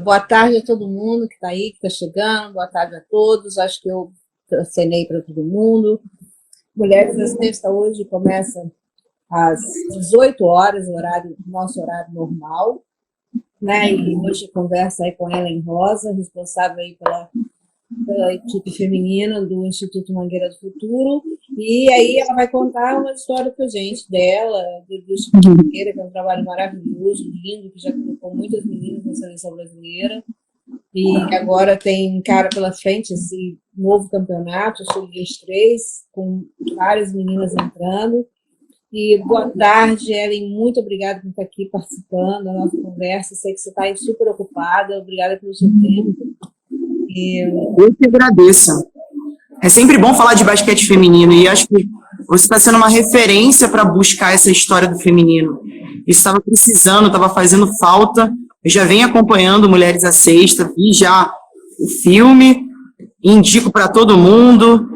Boa tarde a todo mundo que está aí, que está chegando. Boa tarde a todos. Acho que eu acenei para todo mundo. Mulheres na Sexta hoje começa às 18 horas, nosso horário normal, né? E hoje conversa aí com Ellen Rosa, responsável aí pela equipe feminina do Instituto Mangueira do Futuro, e aí ela vai contar uma história pra gente dela, do Instituto Mangueira, que é um trabalho maravilhoso, lindo, que já colocou muitas meninas na seleção brasileira, e agora tem cara pela frente esse novo campeonato, Sub-23, com várias meninas entrando. E boa tarde, Ellen, muito obrigada por estar aqui participando da nossa conversa, sei que você está aí super ocupada, obrigada pelo seu tempo. Eu que agradeço. É sempre bom falar de basquete feminino e acho que você está sendo uma referência para buscar essa história do feminino. Isso estava precisando, estava fazendo falta. Eu já venho acompanhando Mulheres à Sexta, vi já o filme, indico para todo mundo.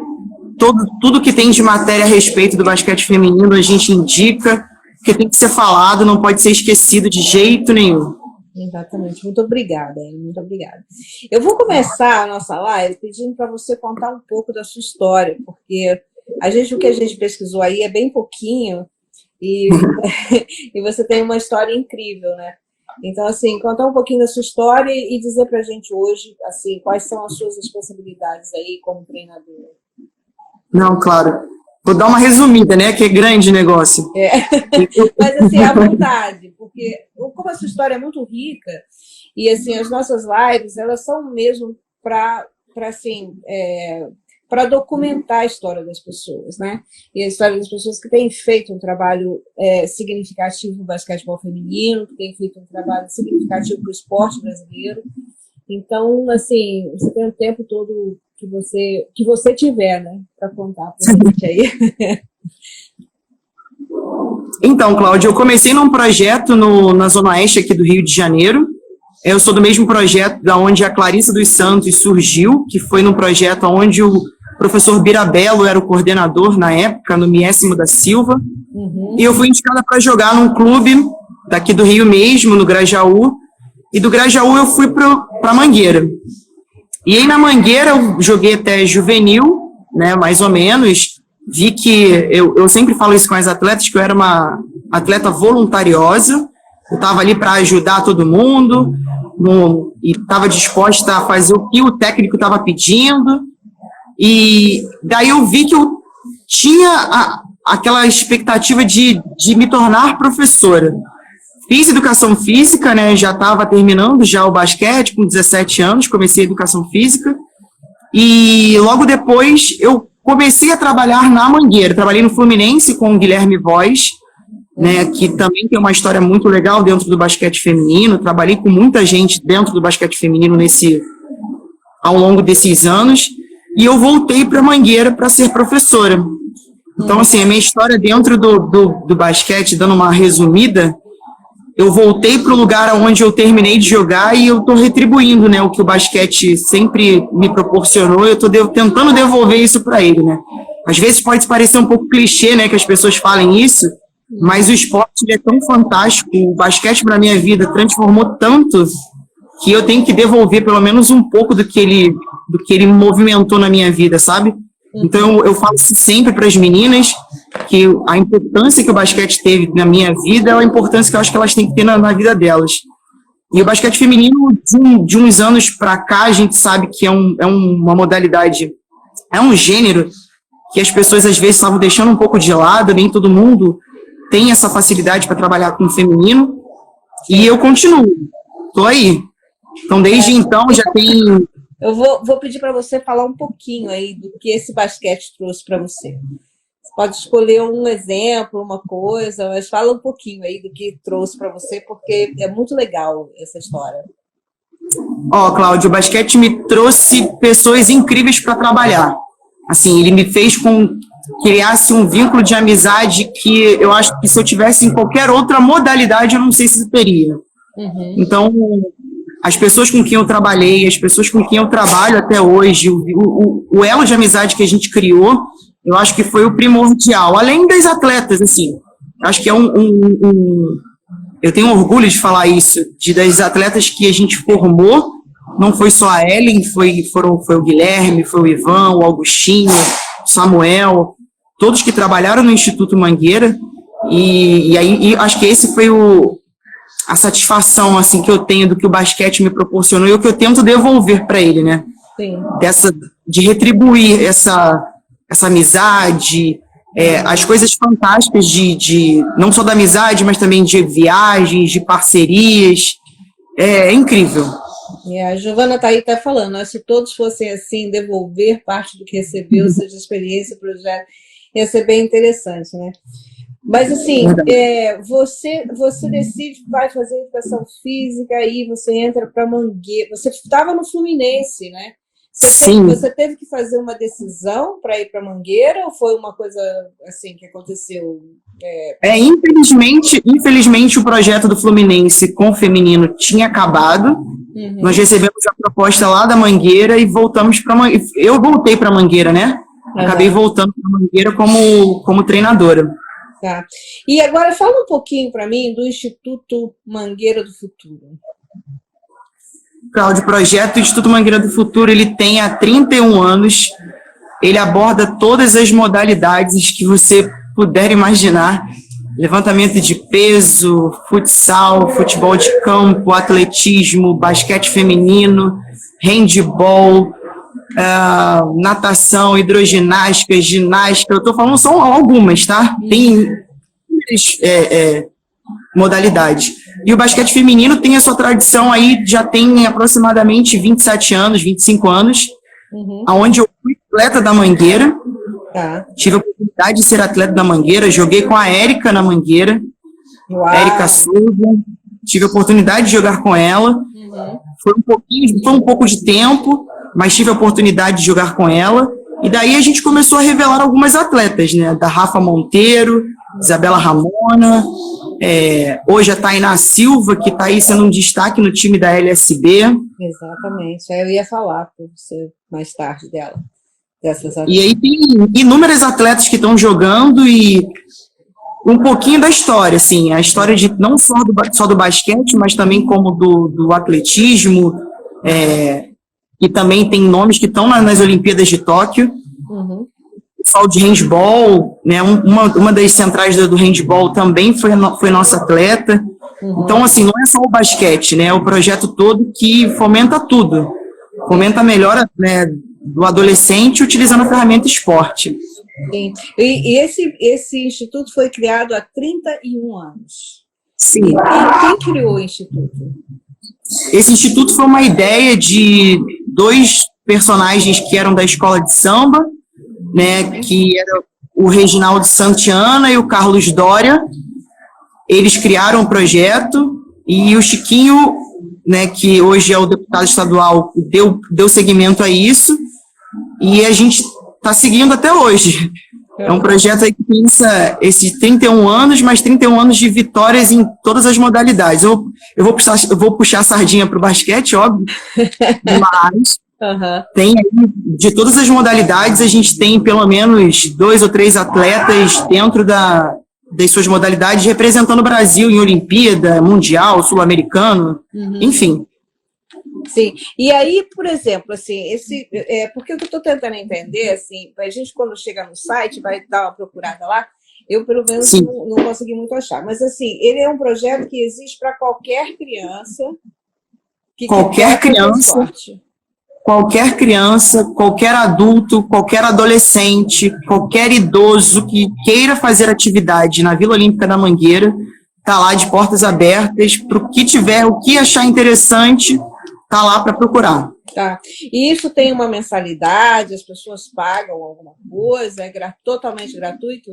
Tudo que tem de matéria a respeito do basquete feminino a gente indica, porque tem que ser falado, não pode ser esquecido de jeito nenhum. Exatamente, muito obrigada, muito obrigada. Eu vou começar a nossa live pedindo para você contar um pouco da sua história, porque o que a gente pesquisou aí é bem pouquinho e, e você tem uma história incrível, né? Então, assim, contar um pouquinho da sua história e dizer para a gente hoje, assim, quais são as suas responsabilidades aí como treinadora. Não, claro. Vou dar uma resumida, né? Que é grande negócio. Mas, assim, à vontade, porque como a sua história é muito rica, e, assim, as nossas lives, elas são mesmo para documentar a história das pessoas, né? E a história das pessoas que têm feito um trabalho significativo no basquetebol feminino, que têm feito um trabalho significativo para o esporte brasileiro. Então, assim, você tem o tempo todo que você tiver, né, para contar para a gente aí. Então, Cláudia, eu comecei num projeto na Zona Oeste aqui do Rio de Janeiro. Eu sou do mesmo projeto da onde a Clarissa dos Santos surgiu, que foi num projeto onde o professor Birabello era o coordenador na época, no Miésimo da Silva. E eu fui indicada para jogar num clube daqui do Rio mesmo, no Grajaú. E do Grajaú eu fui para Mangueira. E aí na Mangueira eu joguei até juvenil, né, mais ou menos. Vi que, eu sempre falo isso com as atletas, que eu era uma atleta voluntariosa. Eu estava ali para ajudar todo mundo e estava disposta a fazer o que o técnico estava pedindo. E daí eu vi que eu tinha aquela expectativa de me tornar professora. Fiz educação física, né, já estava terminando já o basquete, com 17 anos, comecei educação física, e logo depois eu comecei a trabalhar na Mangueira, trabalhei no Fluminense com o Guilherme Voz, né, que também tem uma história muito legal dentro do basquete feminino, trabalhei com muita gente dentro do basquete feminino ao longo desses anos, e eu voltei para Mangueira para ser professora. Então, assim, a minha história dentro do basquete, dando uma resumida, eu voltei para o lugar onde eu terminei de jogar e eu estou retribuindo, né, o que o basquete sempre me proporcionou, eu estou tentando devolver isso para ele, né. Às vezes pode parecer um pouco clichê, né, que as pessoas falem isso, mas o esporte é tão fantástico, o basquete para a minha vida transformou tanto que eu tenho que devolver pelo menos um pouco do que ele movimentou na minha vida, sabe? Então, eu falo sempre para as meninas que a importância que o basquete teve na minha vida é a importância que eu acho que elas têm que ter na vida delas. E o basquete feminino, de uns anos para cá, a gente sabe que é uma modalidade, é um gênero que as pessoas às vezes estavam deixando um pouco de lado, nem todo mundo tem essa facilidade para trabalhar com o feminino, e eu continuo, estou aí. Então, desde então, já tem... Eu vou pedir para você falar um pouquinho aí do que esse basquete trouxe para você. Você pode escolher um exemplo, uma coisa, mas fala um pouquinho aí do que trouxe para você, porque é muito legal essa história. Cláudio, o basquete me trouxe pessoas incríveis para trabalhar. Assim, ele me fez criasse um vínculo de amizade que eu acho que se eu tivesse em qualquer outra modalidade, eu não sei se teria. Então, as pessoas com quem eu trabalhei, as pessoas com quem eu trabalho até hoje, o elo de amizade que a gente criou, eu acho que foi o primordial. Além das atletas, assim, acho que é eu tenho orgulho de falar isso, das atletas que a gente formou, não foi só a Ellen, foi o Guilherme, foi o Ivan, o Augustinho, o Samuel, todos que trabalharam no Instituto Mangueira, e aí acho que esse foi a satisfação assim, que eu tenho do que o basquete me proporcionou e o que eu tento devolver para ele, né? Sim. De retribuir essa amizade, as coisas fantásticas não só da amizade, mas também de viagens, de parcerias. É incrível. A Giovana está aí falando, né? Se todos fossem assim, devolver parte do que recebeu, seja experiência, projeto, ia ser bem interessante, né? Mas assim, você decide que vai fazer educação física, aí você entra para Mangueira. Você estava no Fluminense, né? Você teve que fazer uma decisão para ir para Mangueira ou foi uma coisa assim que aconteceu? Infelizmente o projeto do Fluminense com o feminino tinha acabado. Uhum. Nós recebemos a proposta lá da Mangueira e voltamos para Mangueira. Eu voltei para Mangueira, né? Uhum. Acabei voltando para Mangueira como treinadora. Tá. E agora fala um pouquinho para mim do Instituto Mangueira do Futuro. Cláudio, o projeto Instituto Mangueira do Futuro, ele tem há 31 anos, ele aborda todas as modalidades que você puder imaginar, levantamento de peso, futsal, futebol de campo, atletismo, basquete feminino, handball, natação, hidroginástica, ginástica, eu estou falando só algumas, tá? Tem muitas modalidades. E o basquete feminino tem a sua tradição aí, já tem aproximadamente 27 anos, 25 anos, onde eu fui atleta da Mangueira, tive a oportunidade de ser atleta da Mangueira, joguei com a Érica na Mangueira, Érica Souza, tive a oportunidade de jogar com ela, foi um pouco de tempo, mas tive a oportunidade de jogar com ela, e daí a gente começou a revelar algumas atletas, né, da Rafa Monteiro, Isabela Ramona, hoje a Tainá Silva, que está aí sendo um destaque no time da LSB. Exatamente, eu ia falar para você mais tarde dela. E aí tem inúmeras atletas que estão jogando e um pouquinho da história, assim, a história de não só do basquete, mas também como do atletismo, e também tem nomes que estão nas Olimpíadas de Tóquio. Pessoal de handball, né? Uma das centrais do handball também foi nossa atleta. Então, assim, não é só o basquete, né? É o projeto todo que fomenta tudo. Fomenta a melhora, né, do adolescente utilizando a ferramenta esporte. Sim. E esse instituto foi criado há 31 anos. Sim. E quem criou o instituto? Esse instituto foi uma ideia de dois personagens que eram da escola de samba, né, que era o Reginaldo Santiana e o Carlos Dória. Eles criaram o projeto e o Chiquinho, né, que hoje é o deputado estadual, deu seguimento a isso e a gente está seguindo até hoje. É um projeto aí que pensa esses 31 anos, mais 31 anos de vitórias em todas as modalidades. Eu vou puxar a sardinha para o basquete, óbvio, mas tem aí, de todas as modalidades, a gente tem pelo menos 2 ou 3 atletas dentro das suas modalidades representando o Brasil em Olimpíada, Mundial, Sul-Americano, enfim. Sim, e aí, por exemplo, assim, porque o que eu estou tentando entender, assim, a gente quando chega no site, vai dar uma procurada lá, eu pelo menos não consegui muito achar, mas assim, ele é um projeto que existe para qualquer criança qualquer adulto, qualquer adolescente, qualquer idoso que queira fazer atividade na Vila Olímpica da Mangueira, está lá de portas abertas, para o que tiver, o que achar interessante, está lá para procurar. Tá. E isso tem uma mensalidade, as pessoas pagam alguma coisa, é totalmente gratuito?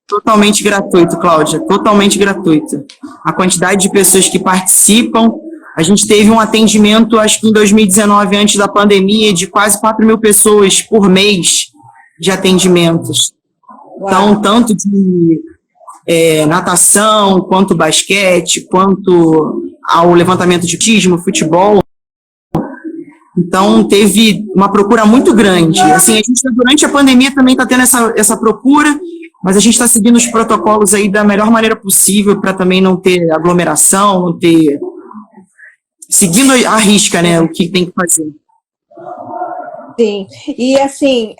Totalmente gratuito, Cláudia, totalmente gratuito. A quantidade de pessoas que participam, a gente teve um atendimento, acho que em 2019, antes da pandemia, de quase 4.000 pessoas por mês de atendimentos. Uau. Então, tanto de natação, quanto basquete, quanto ao levantamento de atletismo, futebol. Então, teve uma procura muito grande. Assim, a gente, durante a pandemia, também está tendo essa procura, mas a gente está seguindo os protocolos aí da melhor maneira possível para também não ter aglomeração, não ter... Seguindo à risca, né, o que tem que fazer. Sim, e assim,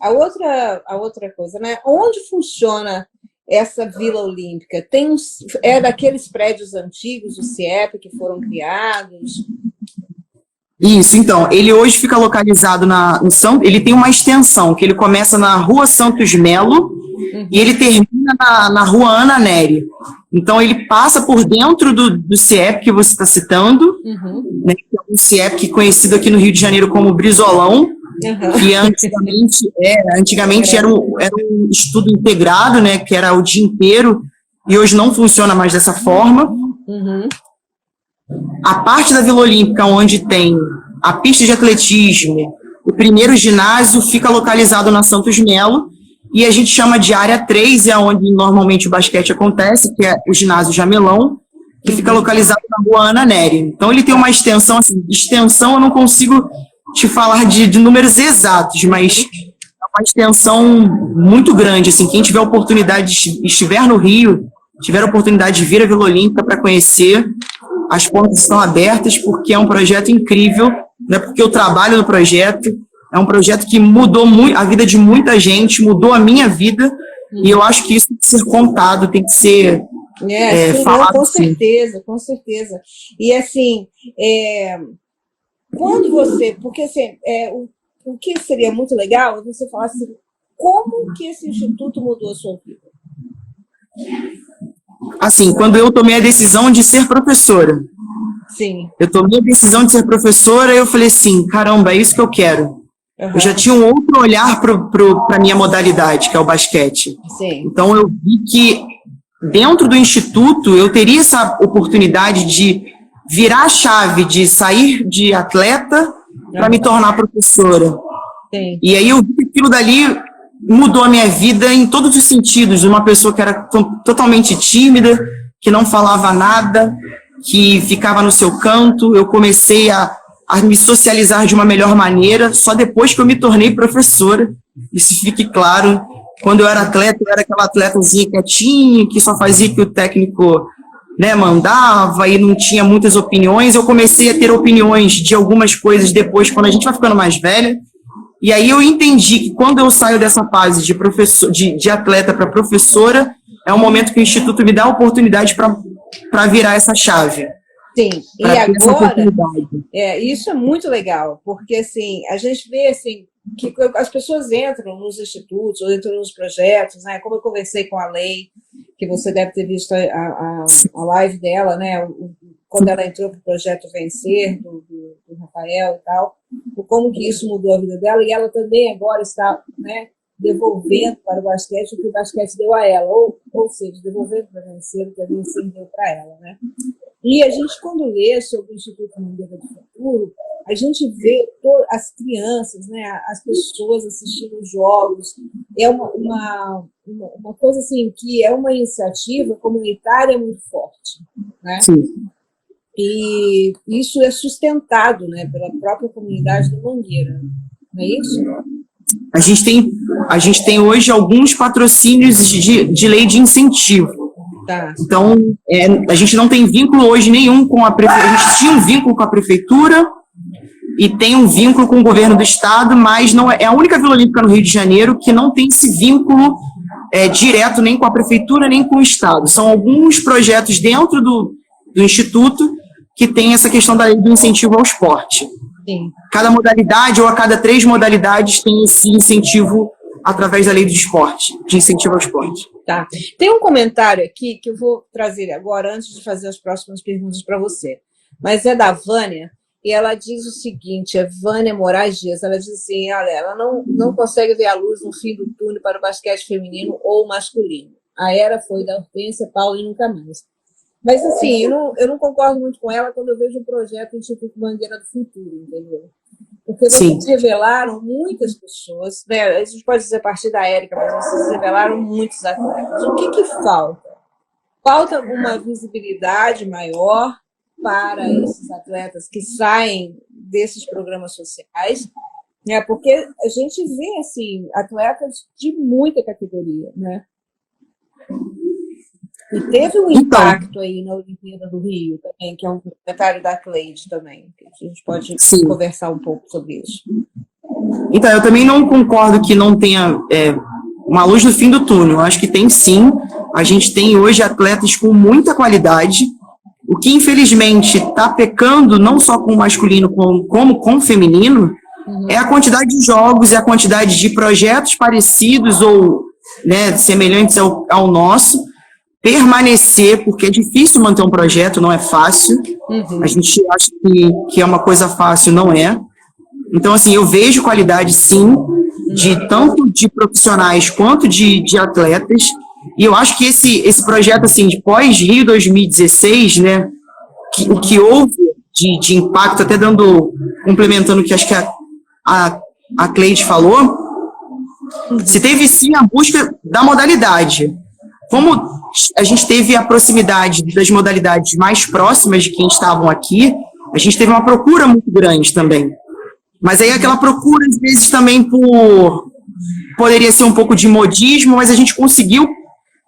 a outra coisa, né, onde funciona essa Vila Olímpica? É daqueles prédios antigos do CIEP que foram criados? Isso, então, ele hoje fica localizado no São, ele tem uma extensão, que ele começa na Rua Santos Melo, e ele termina na Rua Ana Nery. Então, ele passa por dentro do CIEP que você está citando, né, que é um CIEP conhecido aqui no Rio de Janeiro como Brizolão, que antigamente era um estudo integrado, né, que era o dia inteiro, e hoje não funciona mais dessa forma. A parte da Vila Olímpica, onde tem a pista de atletismo, o primeiro ginásio fica localizado na Santos Melo, e a gente chama de área 3, é onde normalmente o basquete acontece, que é o ginásio Jamelão, que fica localizado na Rua Ana Nery. Então ele tem uma extensão, assim, extensão eu não consigo te falar de números exatos, mas é uma extensão muito grande, assim, quem tiver oportunidade, estiver no Rio, tiver a oportunidade de vir à Vila Olímpica para conhecer, as portas estão abertas, porque é um projeto incrível, né, porque eu trabalho no projeto, é um projeto que mudou a vida de muita gente, mudou a minha vida, e eu acho que isso tem que ser contado, tem que ser falado. Com certeza, com certeza. E assim, quando você... Porque assim, o que seria muito legal é você falar assim, como que esse instituto mudou a sua vida? Assim, quando eu tomei a decisão de ser professora. Sim. Eu tomei a decisão de ser professora e eu falei assim, caramba, é isso que eu quero. Eu já tinha um outro olhar para a minha modalidade, que é o basquete. Sim. Então eu vi que dentro do instituto eu teria essa oportunidade de virar a chave, de sair de atleta para me tornar professora. Sim. E aí eu vi que aquilo dali mudou a minha vida em todos os sentidos. Uma pessoa que era totalmente tímida, que não falava nada, que ficava no seu canto. Eu comecei a me socializar de uma melhor maneira, só depois que eu me tornei professora. Isso fique claro. Quando eu era atleta, eu era aquela atletazinha quietinha, que só fazia o que o técnico, né, mandava e não tinha muitas opiniões. Eu comecei a ter opiniões de algumas coisas depois, quando a gente vai ficando mais velha. E aí eu entendi que quando eu saio dessa fase de atleta para professora, é um momento que o Instituto me dá a oportunidade para virar essa chave. Sim, e agora, isso é muito legal, porque assim, a gente vê assim, que as pessoas entram nos institutos, ou entram nos projetos, né? Como eu conversei com a Lei, que você deve ter visto a live dela, né? Quando ela entrou para o projeto Vencer, do Rafael e tal, como que isso mudou a vida dela, e ela também agora está, né, devolvendo para o basquete o que o basquete deu a ela, ou seja, devolvendo para Vencer o que a Vencer deu para ela, né? E a gente, quando lê sobre o Instituto Mangueira do Futuro, a gente vê as crianças, né, as pessoas assistindo os jogos. É uma coisa assim, que é uma iniciativa comunitária muito forte, né? Sim. E isso é sustentado, né, pela própria comunidade do Mangueira, não é isso? A gente tem hoje alguns patrocínios de lei de incentivo. Tá. Então, a gente não tem vínculo hoje nenhum com a prefeitura. A gente tinha um vínculo com a prefeitura e tem um vínculo com o governo do estado, mas não é a única Vila Olímpica no Rio de Janeiro que não tem esse vínculo direto nem com a prefeitura nem com o estado. São alguns projetos dentro do instituto que tem essa questão da lei do incentivo ao esporte. Sim. Cada modalidade ou a cada 3 modalidades tem esse incentivo através da lei do esporte, de incentivo ao esporte. Tá. Tem um comentário aqui que eu vou trazer agora, antes de fazer as próximas perguntas para você. Mas é da Vânia, e ela diz o seguinte, a Vânia Moraes Dias, ela diz assim, olha, ela não consegue ver a luz no fim do túnel para o basquete feminino ou masculino. A era foi da Hortência, Paulo e nunca mais. Mas, assim, eu não concordo muito com ela quando eu vejo o projeto Instituto Mangueira do Futuro, entendeu? Porque vocês revelaram muitas pessoas, né? A gente pode dizer a partir da Érica, mas vocês revelaram muitos atletas. O que falta? Falta uma visibilidade maior para esses atletas que saem desses programas sociais Porque a gente vê, assim, atletas de muita categoria, né? E teve um impacto aí na Olimpíada do Rio também, que é um comentário da Cleide também, que a gente pode conversar um pouco sobre isso. Então, eu também não concordo que não tenha uma luz no fim do túnel. Eu acho que tem sim. A gente tem hoje atletas com muita qualidade. O que, infelizmente, está pecando, não só com o masculino, como com o feminino, é a quantidade de jogos, é a quantidade de projetos parecidos ou, né, semelhantes ao nosso, permanecer, porque é difícil manter um projeto, não é fácil. A gente acha que é uma coisa fácil, não é. Então, assim, eu vejo qualidade, sim, tanto de profissionais quanto de atletas, e eu acho que esse projeto, assim, de pós-Rio 2016, né, o que houve de impacto, até complementando o que acho que a Cleide falou, se teve, sim, a busca da modalidade. Como a gente teve a proximidade das modalidades mais próximas de quem estavam aqui, a gente teve uma procura muito grande também. Mas aí aquela procura, às vezes, também poderia ser um pouco de modismo, mas a gente conseguiu,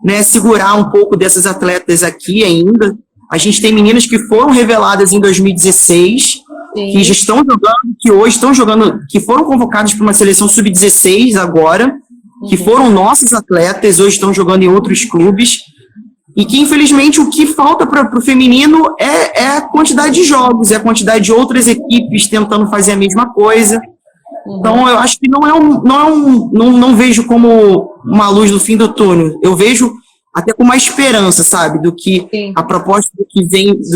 né, segurar um pouco dessas atletas aqui ainda. A gente tem meninas que foram reveladas em 2016, que já estão jogando, que hoje estão jogando, que foram convocadas para uma seleção sub-16 agora, que foram nossas atletas, hoje estão jogando em outros clubes, e que, infelizmente, o que falta para o feminino é a quantidade de jogos, é a quantidade de outras equipes tentando fazer a mesma coisa. Então, eu acho que não vejo como uma luz no fim do túnel. Eu vejo até com uma esperança, sabe, do que a proposta do que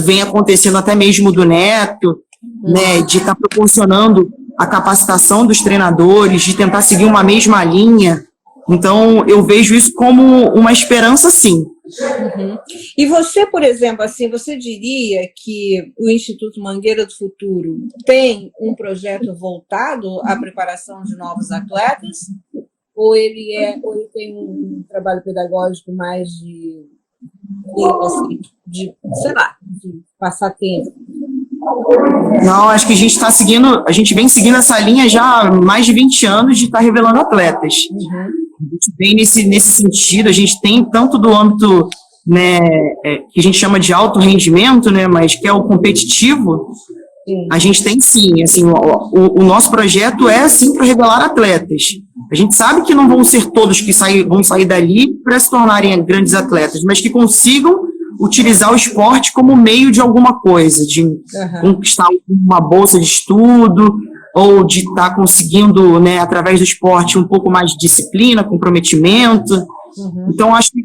vem acontecendo, até mesmo do Neto, né, de estar proporcionando a capacitação dos treinadores, de tentar seguir uma mesma linha. Então, eu vejo isso como uma esperança, sim. E você, por exemplo, assim, você diria que o Instituto Mangueira do Futuro tem um projeto voltado à preparação de novos atletas? Ou ele tem um trabalho pedagógico mais assim, de passar tempo? Não, acho que a gente vem seguindo essa linha já há mais de 20 anos de estar revelando atletas. A gente vem nesse sentido, a gente tem tanto do âmbito, né, que a gente chama de alto rendimento, né, mas que é o competitivo. A gente tem sim, assim, o nosso projeto é sim para revelar atletas. A gente sabe que não vão ser todos que vão sair dali para se tornarem grandes atletas, mas que consigam utilizar o esporte como meio de alguma coisa, de conquistar uma bolsa de estudo, ou de estar conseguindo, né, através do esporte, um pouco mais de disciplina, comprometimento. Então, acho que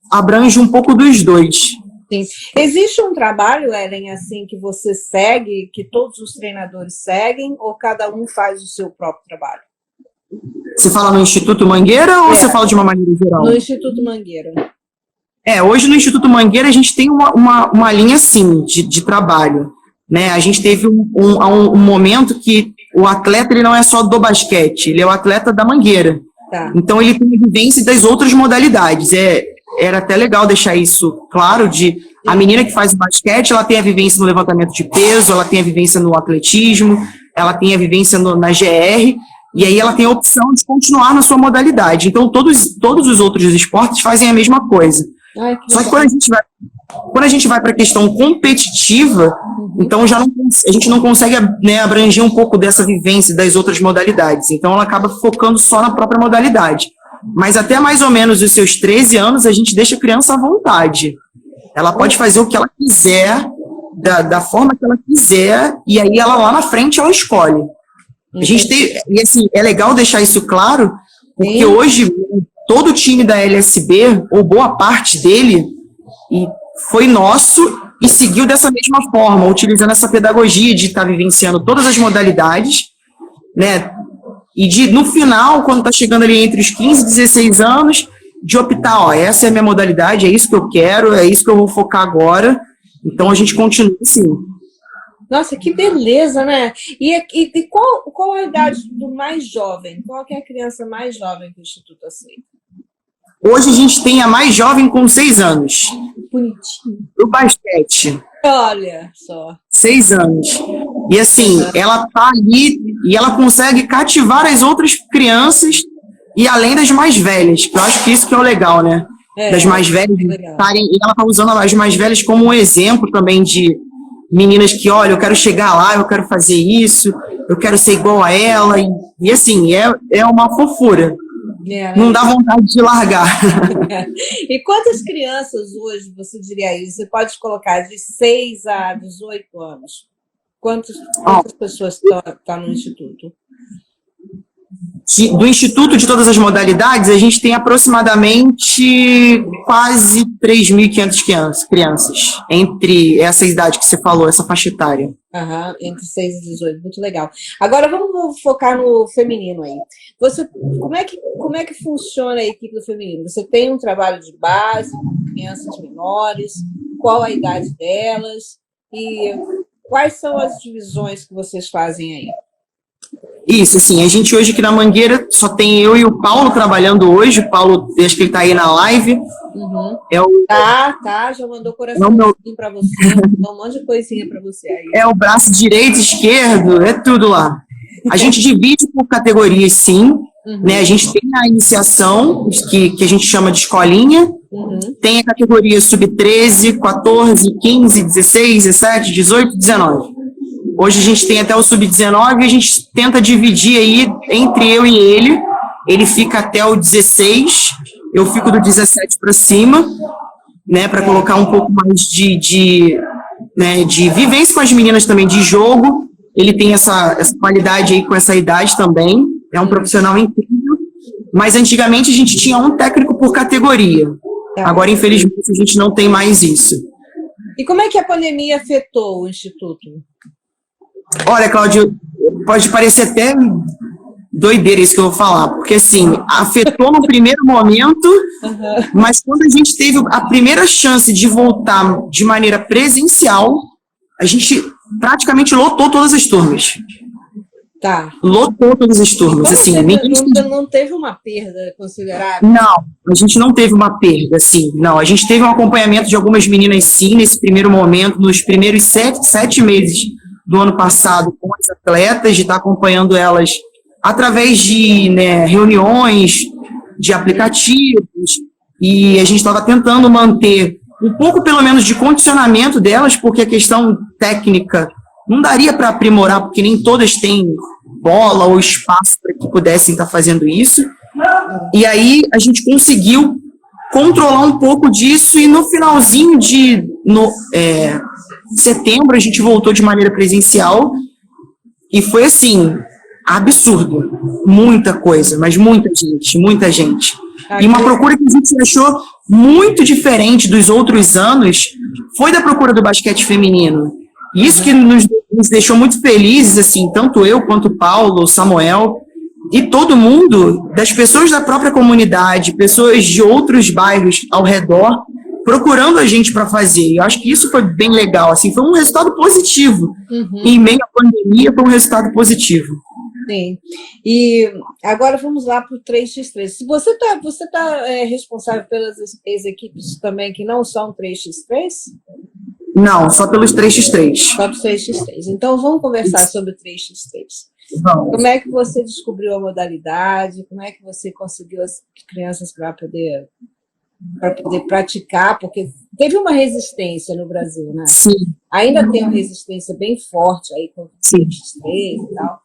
abrange um pouco dos dois. Sim. Existe um trabalho, Ellen, assim, que você segue, que todos os treinadores seguem, ou cada um faz o seu próprio trabalho? Você fala no Instituto Mangueira ou você fala de uma maneira geral? No Instituto Mangueira. Hoje no Instituto Mangueira a gente tem uma linha, sim, de trabalho. Né? A gente teve um momento que o atleta ele não é só do basquete, ele é o atleta da Mangueira. Então ele tem a vivência das outras modalidades. Era até legal deixar isso claro, a menina que faz o basquete, ela tem a vivência no levantamento de peso, ela tem a vivência no atletismo, ela tem a vivência na GR, e aí ela tem a opção de continuar na sua modalidade. Então todos os outros esportes fazem a mesma coisa. Só que quando a gente vai para a questão competitiva, então a gente não consegue, né, abranger um pouco dessa vivência das outras modalidades. Então ela acaba focando só na própria modalidade. Mas até mais ou menos os seus 13 anos, a gente deixa a criança à vontade. Ela pode fazer o que ela quiser, da forma que ela quiser, e aí ela lá na frente ela escolhe. A gente e assim, é legal deixar isso claro, porque hoje todo o time da LSB, ou boa parte dele, foi nosso e seguiu dessa mesma forma, utilizando essa pedagogia de estar vivenciando todas as modalidades, né? E no final, quando está chegando ali entre os 15 e 16 anos, de optar, essa é a minha modalidade, é isso que eu quero, é isso que eu vou focar agora. Então a gente continua assim. Nossa, que beleza, né? E qual a idade do mais jovem? Qual que é a criança mais jovem que o Instituto aceita? Hoje a gente tem a mais jovem com 6 anos. Bonitinho. Do basquete. Olha só. 6 anos. E assim, ela tá ali e ela consegue cativar as outras crianças e além das mais velhas, que eu acho que isso que é o legal, né? Das mais velhas estarem, e ela tá usando as mais velhas como um exemplo também de meninas que, olha, eu quero chegar lá, eu quero fazer isso, eu quero ser igual a ela, e assim, é uma fofura. Não dá vontade de largar. E quantas crianças hoje, você diria isso? Você pode colocar de 6 a 18 anos? Quantas pessoas estão no Instituto? Do Instituto de todas as modalidades, a gente tem aproximadamente quase 3.500 crianças, entre essa idade que você falou, essa faixa etária. Entre 6 e 18, muito legal. Agora vamos focar no feminino aí. Como é que funciona a equipe do feminino? Você tem um trabalho de base com crianças menores? Qual a idade delas? E quais são as divisões que vocês fazem aí? Isso, assim, a gente hoje aqui na Mangueira só tem eu e o Paulo trabalhando hoje. O Paulo, acho que ele está aí na live. Já mandou coraçãozinho para você, mandou um monte de coisinha para você aí. É o braço direito, esquerdo, é tudo lá. A gente divide por categorias, sim. Né? A gente tem a iniciação, que a gente chama de escolinha. Tem a categoria sub-13, 14, 15, 16, 17, 18, 19. Hoje a gente tem até o sub-19 e a gente tenta dividir aí entre eu e ele. Ele fica até o 16, eu fico do 17 para cima, né, para colocar um pouco mais de vivência com as meninas também, de jogo. Ele tem essa qualidade aí com essa idade também, é um profissional incrível. Mas antigamente a gente tinha um técnico por categoria. Agora, infelizmente, a gente não tem mais isso. E como é que a pandemia afetou o Instituto? Olha, Cláudio, pode parecer até doideira isso que eu vou falar, porque assim, afetou no primeiro momento, mas quando a gente teve a primeira chance de voltar de maneira presencial, a gente praticamente lotou todas as turmas. Lotou todas as turmas. Assim, não teve uma perda considerável? Não, a gente não teve uma perda, assim, não. A gente teve um acompanhamento de algumas meninas, sim, nesse primeiro momento, nos primeiros 7 meses do ano passado, com as atletas, de estar acompanhando elas através de reuniões, de aplicativos, e a gente estava tentando manter um pouco, pelo menos, de condicionamento delas, porque a questão técnica não daria para aprimorar, porque nem todas têm bola ou espaço para que pudessem estar fazendo isso. E aí a gente conseguiu controlar um pouco disso, e no finalzinho de setembro a gente voltou de maneira presencial, e foi assim, absurdo, muita coisa, mas muita gente. E uma procura que a gente achou muito diferente dos outros anos foi da procura do basquete feminino. E isso que nos deixou muito felizes, assim, tanto eu quanto o Paulo, o Samuel, e todo mundo, das pessoas da própria comunidade, pessoas de outros bairros ao redor, procurando a gente para fazer. Eu acho que isso foi bem legal, assim, foi um resultado positivo. Em meio à pandemia, foi um resultado positivo. Sim. E agora vamos lá para o 3x3. Se você tá responsável pelas equipes também que não são 3x3? Não, só pelos 3x3. Só pelos 3x3. Então vamos conversar sobre o 3x3. Vamos. Como é que você descobriu a modalidade? Como é que você conseguiu as crianças para poder praticar? Porque teve uma resistência no Brasil, né? Sim. Ainda tem uma resistência bem forte aí com o 3x3 e tal.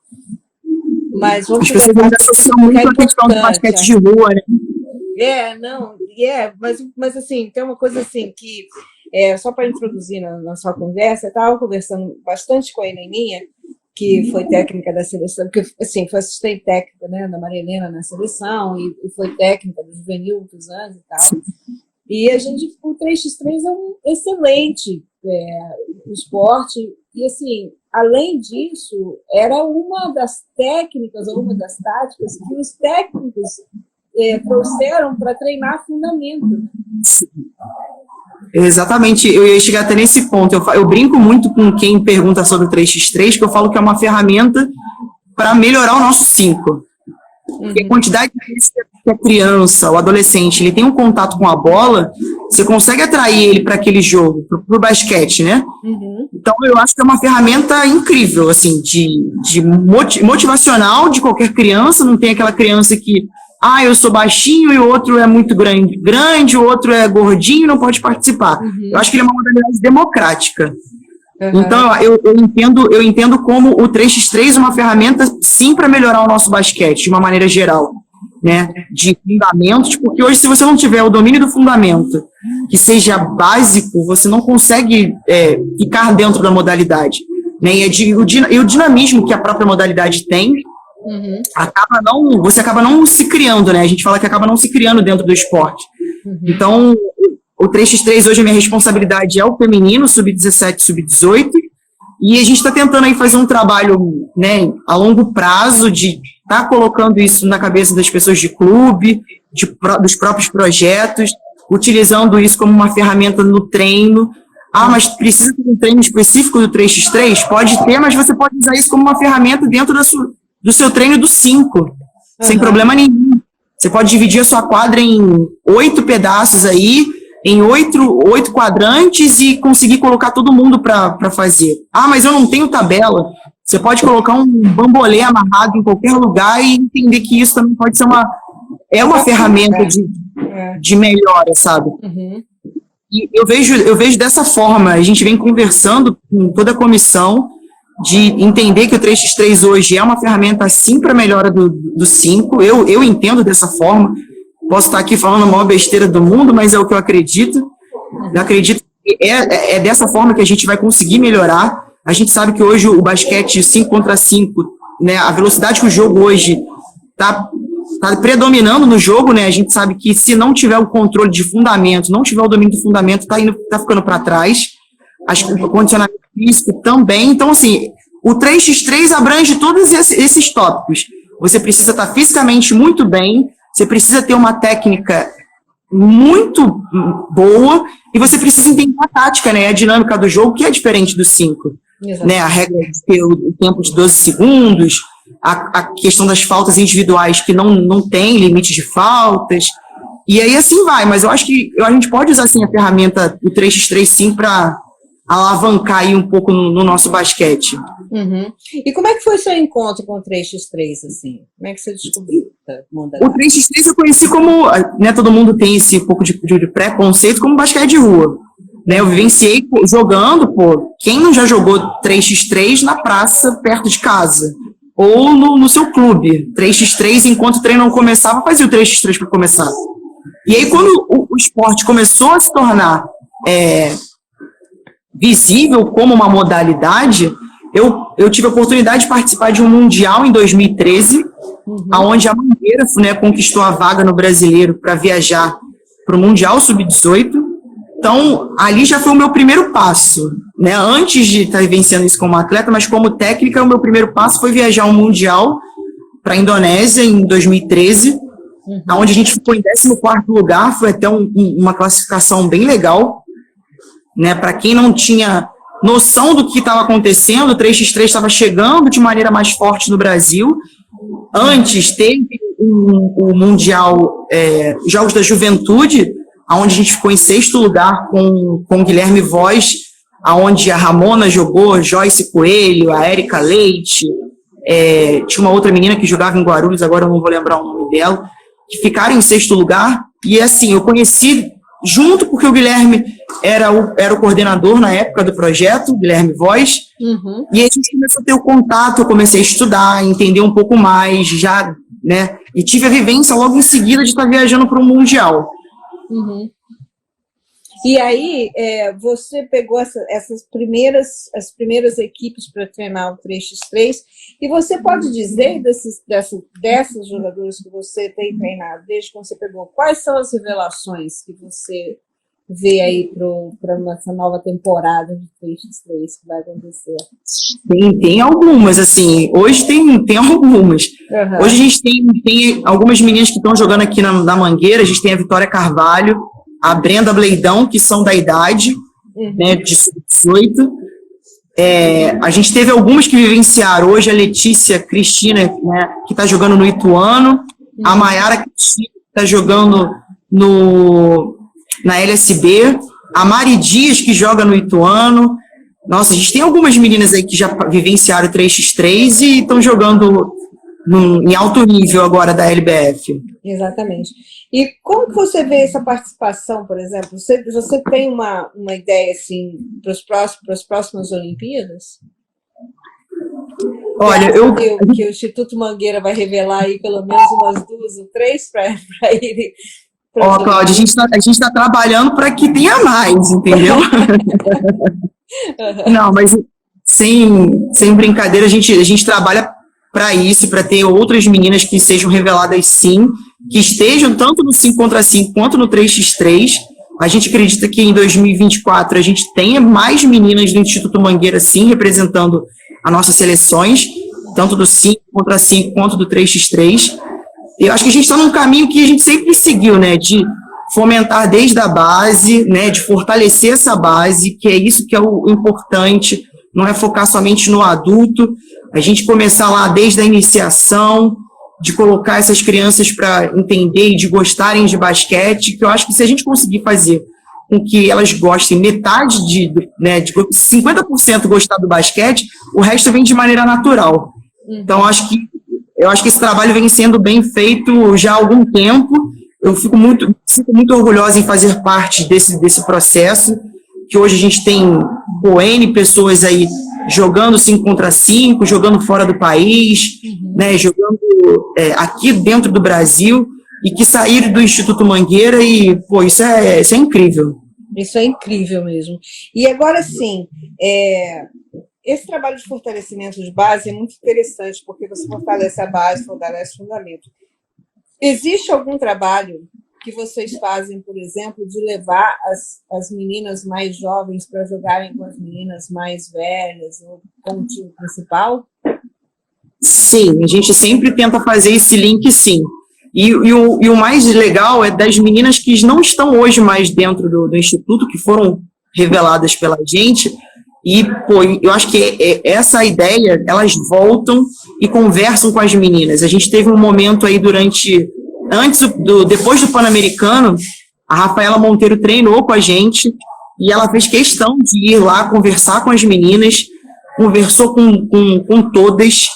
Mas vamos as pessoas ainda associam muito a questão do basquete de rua, né? Mas assim, tem uma coisa assim que, só para introduzir na sua conversa, eu estava conversando bastante com a Heleninha, que foi técnica da seleção, que assim, foi assistente técnica, né, da Maria Helena na seleção, e foi técnica do juvenil muitos anos e tal. Sim. E o 3x3 é um excelente esporte, e assim, além disso, era uma das técnicas, ou uma das táticas que os técnicos trouxeram para treinar fundamento. Sim. Exatamente, eu ia chegar até nesse ponto. Eu brinco muito com quem pergunta sobre o 3x3, que eu falo que é uma ferramenta para melhorar o nosso 5. Porque a quantidade de vezes que a criança, o adolescente, ele tem um contato com a bola, você consegue atrair ele para aquele jogo, para o basquete, né? Então, eu acho que é uma ferramenta incrível, assim, motivacional de qualquer criança. Não tem aquela criança que, eu sou baixinho e o outro é muito grande, o outro é gordinho e não pode participar. Eu acho que ele é uma modalidade democrática. Então, eu entendo como o 3x3 é uma ferramenta, sim, para melhorar o nosso basquete, de uma maneira geral, né, de fundamentos, porque hoje, se você não tiver o domínio do fundamento, que seja básico, você não consegue ficar dentro da modalidade, né, e o dinamismo que a própria modalidade tem, você acaba não se criando, né, a gente fala que acaba não se criando dentro do esporte. Então, o 3x3 hoje a minha responsabilidade é o feminino, sub-17, sub-18, e a gente está tentando aí fazer um trabalho, né, a longo prazo de estar colocando isso na cabeça das pessoas de clube, dos próprios projetos, utilizando isso como uma ferramenta no treino. Mas precisa ter um treino específico do 3x3? Pode ter, mas você pode usar isso como uma ferramenta dentro do seu treino do 5, sem problema nenhum. Você pode dividir a sua quadra em 8 pedaços aí, em 8 quadrantes e conseguir colocar todo mundo para fazer. Mas eu não tenho tabela. Você pode colocar um bambolê amarrado em qualquer lugar e entender que isso também pode ser uma ferramenta de melhora, sabe? E eu vejo dessa forma. A gente vem conversando com toda a comissão de entender que o 3x3 hoje é uma ferramenta, sim, para melhora do 5. Eu entendo dessa forma. Posso estar aqui falando a maior besteira do mundo, mas é o que eu acredito. Eu acredito que é dessa forma que a gente vai conseguir melhorar. A gente sabe que hoje o basquete 5 contra 5, né, a velocidade que o jogo hoje está predominando no jogo, né, a gente sabe que se não tiver o controle de fundamento, não tiver o domínio do fundamento, tá ficando para trás. Acho que o condicionamento físico também. Então, assim, o 3x3 abrange todos esses tópicos. Você precisa estar fisicamente muito bem, você precisa ter uma técnica muito boa e você precisa entender a tática, né, a dinâmica do jogo, que é diferente do 5. Né, a regra de ter o tempo de 12 segundos, a questão das faltas individuais, que não tem limite de faltas, e aí assim vai. Mas eu acho que a gente pode usar assim, a ferramenta do 3x3 sim para alavancar aí um pouco no nosso basquete. E como é que foi seu encontro com o 3x3, assim? Como é que você descobriu? O 3x3 eu conheci como, né, todo mundo tem esse pouco de preconceito, como basquete de rua. Né, eu vivenciei jogando, quem não já jogou 3x3 na praça, perto de casa? Ou no seu clube, 3x3, enquanto o treino não começava, fazia o 3x3 para começar. E aí, quando o esporte começou a se tornar visível como uma modalidade, eu tive a oportunidade de participar de um Mundial em 2013, onde a Mangueira, né, conquistou a vaga no Brasileiro para viajar para o Mundial Sub-18. Então, ali já foi o meu primeiro passo, né? Antes de estar vivenciando isso como atleta, mas como técnica, o meu primeiro passo foi viajar um Mundial para a Indonésia em 2013, onde a gente ficou em 14º lugar, foi até uma classificação bem legal, né? Para quem não tinha noção do que estava acontecendo, o 3x3 estava chegando de maneira mais forte no Brasil. Antes teve o Mundial Jogos da Juventude, onde a gente ficou em 6º lugar com o Guilherme Voz, onde a Ramona jogou, Joyce Coelho, a Érica Leite, tinha uma outra menina que jogava em Guarulhos, agora eu não vou lembrar o nome dela, que ficaram em 6º lugar. E assim, eu conheci junto porque o Guilherme era o coordenador na época do projeto, Guilherme Voz, e aí a gente começou a ter o contato, eu comecei a estudar, entender um pouco mais, já, né, e tive a vivência logo em seguida de estar viajando para um Mundial. E aí, você pegou as primeiras equipes para treinar o 3x3, e você pode dizer dessas jogadoras que você tem treinado, desde quando você pegou, quais são as revelações que você vê aí para essa nova temporada de 3x3 que vai acontecer? Tem algumas, assim, hoje tem algumas. Hoje a gente tem algumas meninas que estão jogando aqui na Mangueira, a gente tem a Vitória Carvalho, a Brenda Bleidão, que são da idade, né, de 18. A gente teve algumas que vivenciaram. Hoje a Letícia Cristina, né, que está jogando no Ituano, a Maiara Cristina, que está jogando na LSB, a Mari Dias, que joga no Ituano, Nossa, a gente tem algumas meninas aí que já vivenciaram 3x3 e estão jogando em alto nível agora da LBF. Exatamente. E como que você vê essa participação, por exemplo? Você tem uma ideia, assim, para as próximas Olimpíadas? Olha, que o Instituto Mangueira vai revelar aí pelo menos umas 2 ou 3 para ele. Ó, Cláudia, a gente tá trabalhando para que tenha mais, entendeu? Não, mas sem brincadeira, a gente trabalha para isso, para ter outras meninas que sejam reveladas sim, que estejam tanto no 5 contra 5 quanto no 3x3. A gente acredita que em 2024 a gente tenha mais meninas do Instituto Mangueira, sim, representando as nossas seleções, tanto do 5 contra 5 quanto do 3x3. Eu acho que a gente está num caminho que a gente sempre seguiu, né, de fomentar desde a base, né, de fortalecer essa base, que é isso que é o importante, não é focar somente no adulto, a gente começar lá desde a iniciação, de colocar essas crianças para entender e de gostarem de basquete, que eu acho que se a gente conseguir fazer com que elas gostem metade de 50% gostar do basquete, o resto vem de maneira natural. Então, eu acho que esse trabalho vem sendo bem feito já há algum tempo. Eu sinto muito orgulhosa em fazer parte desse processo, que hoje a gente tem N pessoas aí jogando 5 contra 5, jogando fora do país, né, jogando aqui dentro do Brasil, e que saíram do Instituto Mangueira e, pô, isso é incrível. Isso é incrível mesmo. E agora sim, esse trabalho de fortalecimento de base é muito interessante, porque você fortalece a base, fortalece o fundamento. Existe algum trabalho que vocês fazem, por exemplo, de levar as meninas mais jovens para jogarem com as meninas mais velhas, ou como time principal? Sim, a gente sempre tenta fazer esse link, sim. E o mais legal é das meninas que não estão hoje mais dentro do Instituto, que foram reveladas pela gente, e, pô, eu acho que essa ideia, elas voltam e conversam com as meninas. A gente teve um momento aí depois do Pan-Americano, a Rafaela Monteiro treinou com a gente, e ela fez questão de ir lá conversar com as meninas, conversou com todas,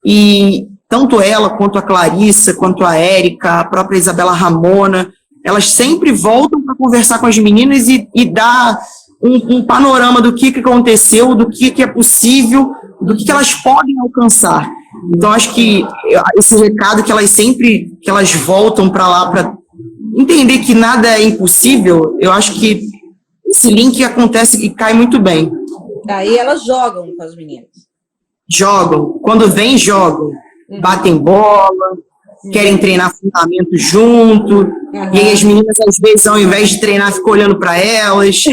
e tanto ela, quanto a Clarissa, quanto a Érica, a própria Isabela Ramona, elas sempre voltam para conversar com as meninas e dar um panorama do que aconteceu, do que é possível, do que elas podem alcançar. Então, acho que esse recado que elas voltam para lá para entender que nada é impossível, eu acho que esse link acontece e cai muito bem. Aí elas jogam com as meninas. Jogam. Quando vem, jogam. Batem bola, querem treinar fundamento junto, e aí as meninas, às vezes, ao invés de treinar, ficam olhando para elas,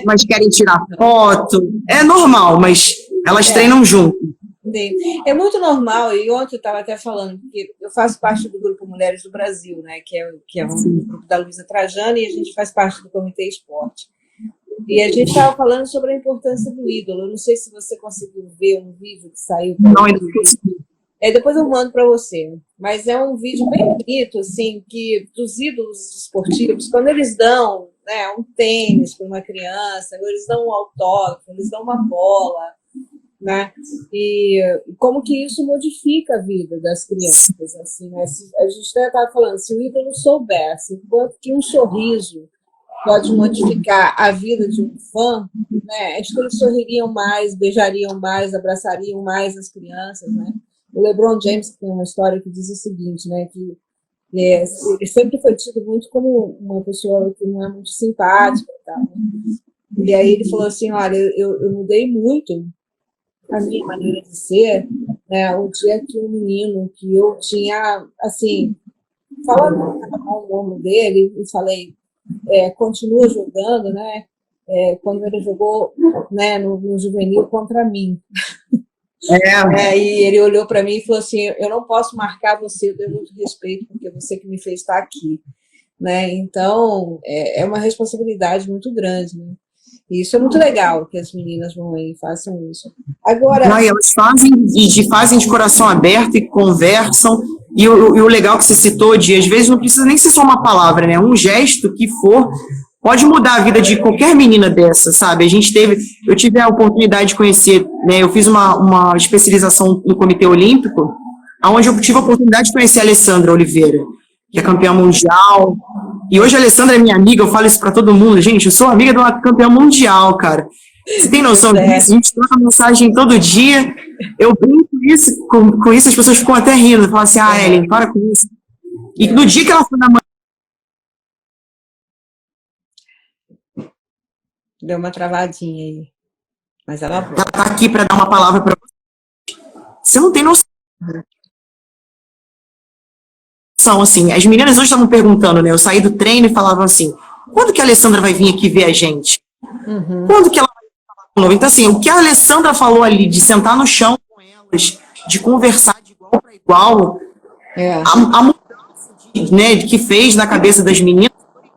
mas querem tirar foto. É normal, mas elas treinam junto. É muito normal, e ontem eu estava até falando, porque eu faço parte do Grupo Mulheres do Brasil, né, que é um grupo da Luísa Trajano, e a gente faz parte do Comitê Esporte. E a gente estava falando sobre a importância do ídolo. Eu não sei se você conseguiu ver um vídeo que saiu. Não, ainda não consegui. Depois eu mando para você. Mas é um vídeo bem bonito, assim, que dos ídolos esportivos, quando eles dão, né, um tênis para uma criança, eles dão um autógrafo, eles dão uma bola, né? E como que isso modifica a vida das crianças, assim, né? A gente até estava falando, se o ídolo soubesse o quanto que um sorriso pode modificar a vida de um fã, né? Acho que eles sorririam mais, beijariam mais, abraçariam mais as crianças, né? O LeBron James tem uma história que diz o seguinte, né? Que ele sempre foi tido muito como uma pessoa que não é muito simpática e tal, né? E aí ele falou assim, olha, eu mudei muito a minha maneira de ser, né? O dia que um menino que eu tinha, assim, falando no ombro dele e falei, continua jogando, né? Quando ele jogou, né, no juvenil contra mim. E ele olhou para mim e falou assim, eu não posso marcar você, eu devo muito respeito, porque você que me fez estar aqui, né? Então, é uma responsabilidade muito grande, né? E isso é muito legal, que as meninas vão aí e façam isso. Agora... Não, elas fazem de coração aberto e conversam, e o legal que você citou, às vezes não precisa nem ser só uma palavra, né? Um gesto que for, pode mudar a vida de qualquer menina dessa, sabe? Eu tive a oportunidade de conhecer, né, eu fiz uma especialização no Comitê Olímpico, onde eu tive a oportunidade de conhecer a Alessandra Oliveira, que é campeã mundial, e hoje a Alessandra é minha amiga, eu falo isso pra todo mundo, gente, eu sou amiga de uma campeã mundial, cara. Você tem noção disso? A gente troca mensagem todo dia, eu brinco com isso, as pessoas ficam até rindo, falam assim, Ellen, para com isso. E no dia que ela foi na Deu uma travadinha aí. Mas ela tá aqui para dar uma palavra para você. Você não tem noção. Assim, as meninas hoje estavam perguntando, né? Eu saí do treino e falavam assim: quando que a Alessandra vai vir aqui ver a gente? Quando que ela vai falar de novo? Então, assim, o que a Alessandra falou ali, de sentar no chão com elas, de conversar de igual para igual, a mudança né, que fez na cabeça das meninas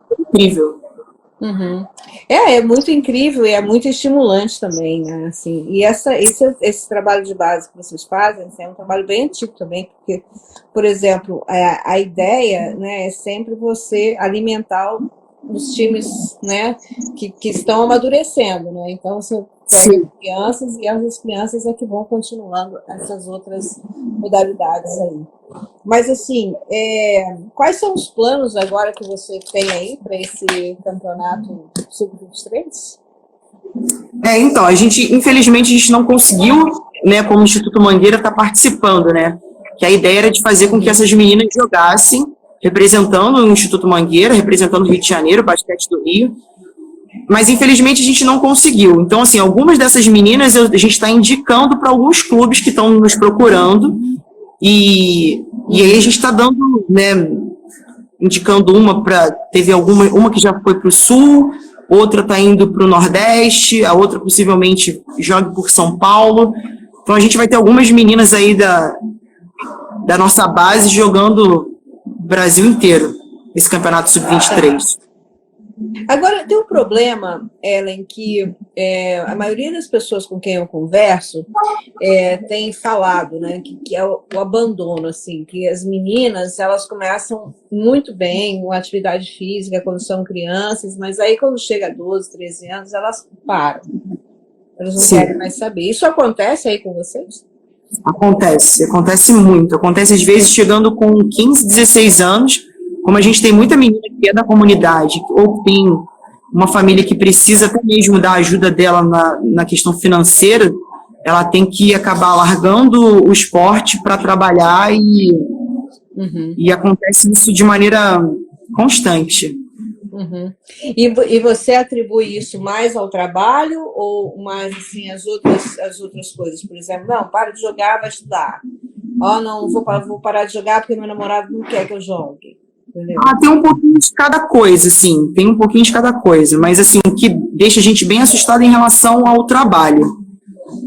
foi incrível. É muito incrível e é muito estimulante também, né? Assim, e esse trabalho de base que vocês fazem é um trabalho bem antigo também, porque, por exemplo, a ideia, né, é sempre você alimentar os times, né, que estão amadurecendo, né? Então você pega as crianças e as crianças é que vão continuando essas outras modalidades aí. Mas, assim, quais são os planos agora que você tem aí para esse campeonato Sub-23? Então, infelizmente, a gente não conseguiu, né, como o Instituto Mangueira está participando, né, que a ideia era de fazer com que essas meninas jogassem, representando o Instituto Mangueira, representando o Rio de Janeiro, o basquete do Rio, mas, infelizmente, a gente não conseguiu. Então, assim, algumas dessas meninas a gente está indicando para alguns clubes que estão nos procurando, e aí a gente está dando, né, indicando teve uma que já foi para o Sul, outra está indo para o Nordeste, a outra possivelmente joga por São Paulo. Então a gente vai ter algumas meninas aí da nossa base jogando o Brasil inteiro, esse campeonato Sub-23. Agora, tem um problema, Ellen, que a maioria das pessoas com quem eu converso tem falado, né, que é o abandono, assim, que as meninas, elas começam muito bem com atividade física quando são crianças, mas aí quando chega a 12, 13 anos, elas param. Elas não querem mais saber. Isso acontece aí com vocês? Acontece muito. Acontece às vezes chegando com 15, 16 anos, como a gente tem muita menina que é da comunidade, ou tem uma família que precisa até mesmo da ajuda dela na questão financeira, ela tem que acabar largando o esporte para trabalhar e acontece isso de maneira constante. E você atribui isso mais ao trabalho ou mais assim as outras coisas? Por exemplo, não, para de jogar, vai estudar. Não, vou parar de jogar porque meu namorado não quer que eu jogue. Tem um pouquinho de cada coisa, sim. Tem um pouquinho de cada coisa. Mas, assim, o que deixa a gente bem assustada em relação ao trabalho.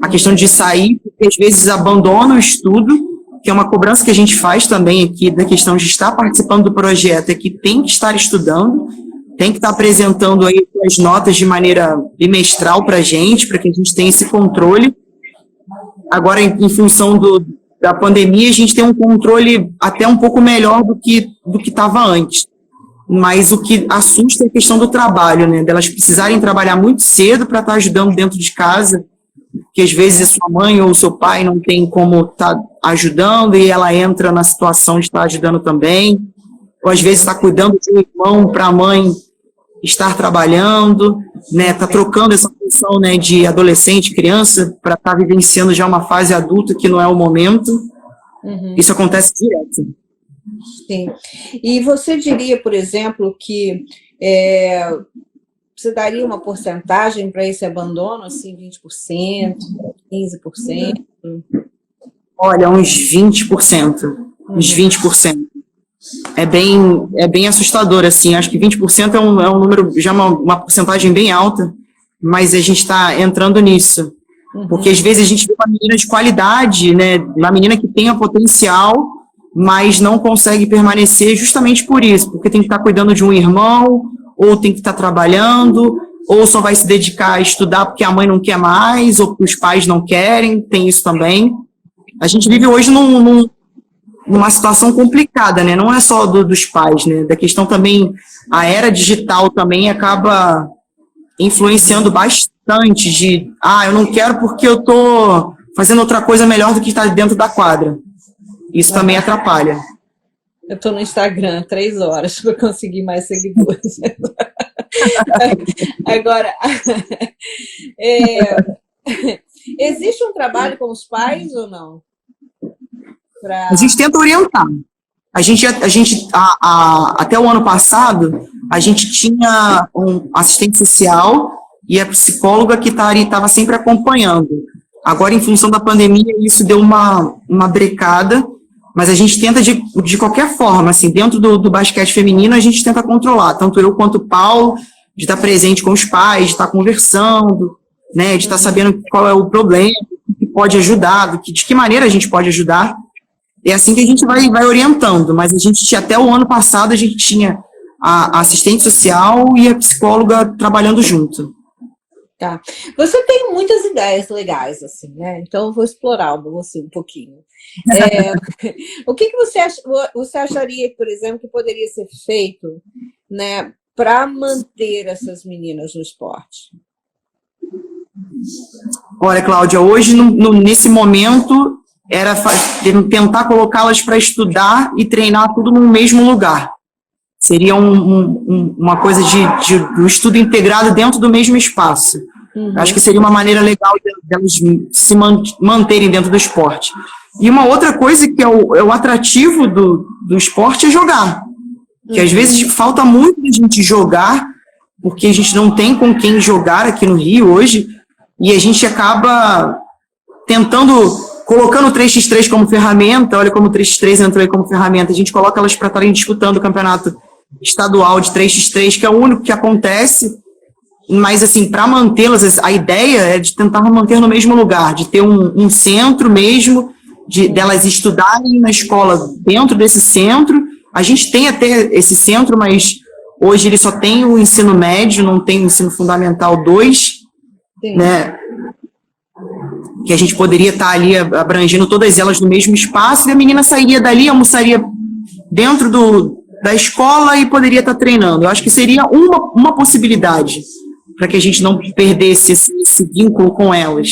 A questão de sair, porque às vezes abandona o estudo, que é uma cobrança que a gente faz também aqui, da questão de estar participando do projeto, é que tem que estar estudando, tem que estar apresentando aí as notas de maneira bimestral para a gente, para que a gente tenha esse controle. Agora, em função da pandemia, a gente tem um controle até um pouco melhor do que estava antes. Mas o que assusta é a questão do trabalho, né? Delas precisarem trabalhar muito cedo para estar ajudando dentro de casa, que às vezes a sua mãe ou o seu pai não tem como estar ajudando e ela entra na situação de estar ajudando também. Ou às vezes está cuidando de um irmão para a mãe estar trabalhando, né? Está trocando essa função, né, de adolescente, criança, para estar vivenciando já uma fase adulta que não é o momento. Isso acontece direto. Sim. E você diria, por exemplo, que você daria uma porcentagem para esse abandono, assim, 20%, 15%? Olha, uns 20%. Uns 20%. É bem assustador, assim. Acho que 20% é um número, já uma porcentagem bem alta, mas a gente está entrando nisso. Porque às vezes a gente vê uma menina de qualidade, né, uma menina que tenha potencial, mas não consegue permanecer justamente por isso, porque tem que estar cuidando de um irmão, ou tem que estar trabalhando, ou só vai se dedicar a estudar porque a mãe não quer mais, ou porque os pais não querem, tem isso também. A gente vive hoje numa situação complicada, né? Não é só dos pais, né? Da questão também, a era digital também acaba influenciando bastante de, eu não quero porque eu tô fazendo outra coisa melhor do que estar dentro da quadra. Isso também atrapalha. Eu tô no Instagram 3 horas para conseguir mais seguidores. Agora, existe um trabalho com os pais ou não? A gente tenta orientar. Até o ano passado, a gente tinha um assistente social e a psicóloga que estava sempre acompanhando. Agora, em função da pandemia, isso deu uma brecada, mas a gente tenta de qualquer forma, assim, dentro do basquete feminino, a gente tenta controlar, tanto eu quanto o Paulo, de estar presente com os pais, de estar conversando, né, de estar sabendo qual é o problema, o que pode ajudar, de que maneira a gente pode ajudar. É assim que a gente vai orientando, mas a gente, até o ano passado, a gente tinha a assistente social e a psicóloga trabalhando junto. Tá. Você tem muitas ideias legais, assim, né? Então eu vou explorar você um pouquinho. O que você acharia, por exemplo, que poderia ser feito, né, para manter essas meninas no esporte? Olha, Cláudia, hoje, nesse momento, era tentar colocá-las para estudar e treinar tudo no mesmo lugar. Seria uma coisa do estudo integrado dentro do mesmo espaço. Acho que seria uma maneira legal delas se manterem dentro do esporte. E uma outra coisa que é o atrativo do esporte é jogar. Que às vezes falta muito a gente jogar, porque a gente não tem com quem jogar aqui no Rio hoje, e a gente acaba colocando o 3x3 como ferramenta. Olha como o 3x3 entrou aí como ferramenta. A gente coloca elas para estarem disputando o campeonato estadual de 3x3, que é o único que acontece, mas assim, para mantê-las, a ideia é de tentar manter no mesmo lugar, de ter um centro mesmo, delas estudarem na escola dentro desse centro. A gente tem até esse centro, mas hoje ele só tem o ensino médio, não tem o ensino fundamental 2, né? Que a gente poderia estar ali abrangendo todas elas no mesmo espaço, e a menina sairia dali, almoçaria dentro da escola e poderia estar treinando. Eu acho que seria uma possibilidade para que a gente não perdesse esse vínculo com elas.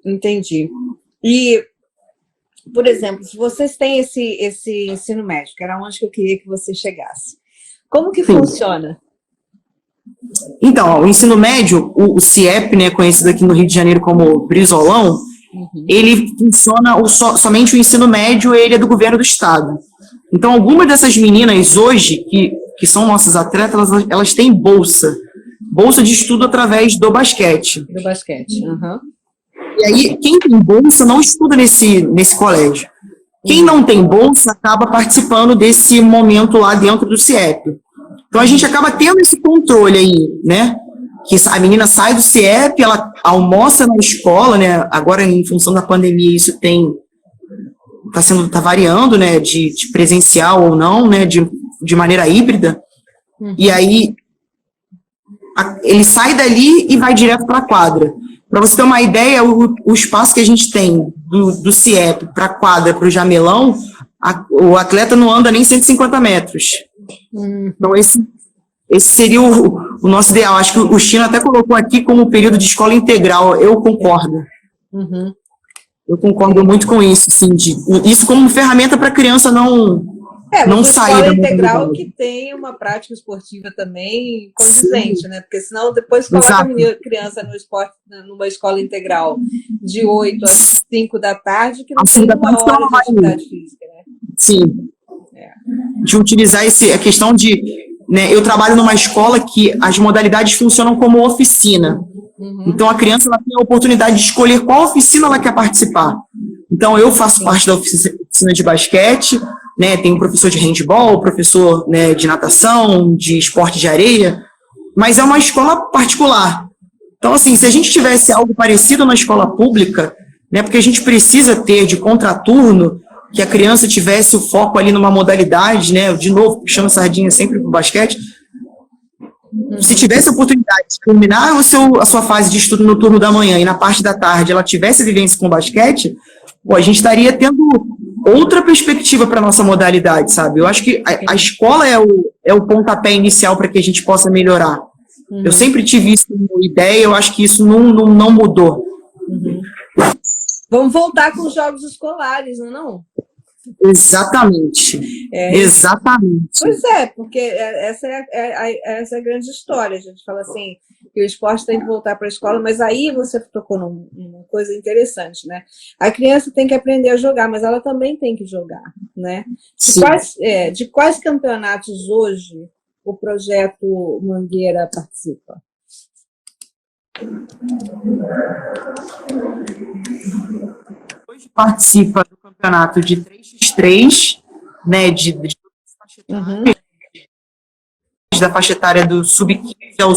Entendi. E, por exemplo, se vocês têm esse ensino médio, que era onde eu queria que você chegasse, como que funciona? Então, o ensino médio, o CIEP, né, conhecido aqui no Rio de Janeiro como Brizolão, ele funciona, somente o ensino médio, ele é do governo do estado. Então, algumas dessas meninas hoje, que são nossas atletas, elas têm bolsa de estudo através do basquete. Do basquete, E aí, quem tem bolsa não estuda nesse colégio. Quem não tem bolsa acaba participando desse momento lá dentro do CIEP. Então, a gente acaba tendo esse controle aí, né? Que a menina sai do CIEP, ela almoça na escola, né? Agora, em função da pandemia, isso tá variando, né? De presencial ou não, né? De maneira híbrida. E aí, ele sai dali e vai direto para a quadra. Para você ter uma ideia, o espaço que a gente tem do CIEP para a quadra, para o Jamelão, o atleta não anda nem 150 metros. Então, esse seria o nosso ideal. Acho que o Chino até colocou aqui como período de escola integral. Eu concordo. Eu concordo muito com isso. Assim, isso como ferramenta para a criança não sair da integral que tem uma prática esportiva também condizente, né? Porque senão depois coloca a criança no esporte, numa escola integral de 8 às 5 da tarde, que não tem uma hora de atividade física, né? Sim. De utilizar a questão de... Né, eu trabalho numa escola que as modalidades funcionam como oficina. Então, a criança ela tem a oportunidade de escolher qual oficina ela quer participar. Então, eu faço parte da oficina de basquete, né, tem um professor de handball, professor, né, de natação, de esporte de areia, mas é uma escola particular. Então, assim, se a gente tivesse algo parecido na escola pública, né, porque a gente precisa ter de contraturno, que a criança tivesse o foco ali numa modalidade, né, de novo, puxando sardinha sempre para o basquete, se tivesse a oportunidade de culminar a sua fase de estudo no turno da manhã e na parte da tarde ela tivesse vivência com o basquete, a gente estaria tendo outra perspectiva para a nossa modalidade, sabe? Eu acho que a escola é o pontapé inicial para que a gente possa melhorar. Eu sempre tive isso como ideia, eu acho que isso não mudou. Vamos voltar com os jogos escolares, não? Exatamente. Exatamente. Pois é, porque essa é a grande história. A gente fala assim, que o esporte tem que voltar para a escola, mas aí você tocou numa coisa interessante, né? A criança tem que aprender a jogar, mas ela também tem que jogar, né? De quais campeonatos hoje o projeto Mangueira participa? Hoje participa do campeonato de 3x3, né, da faixa etária do sub-15 ao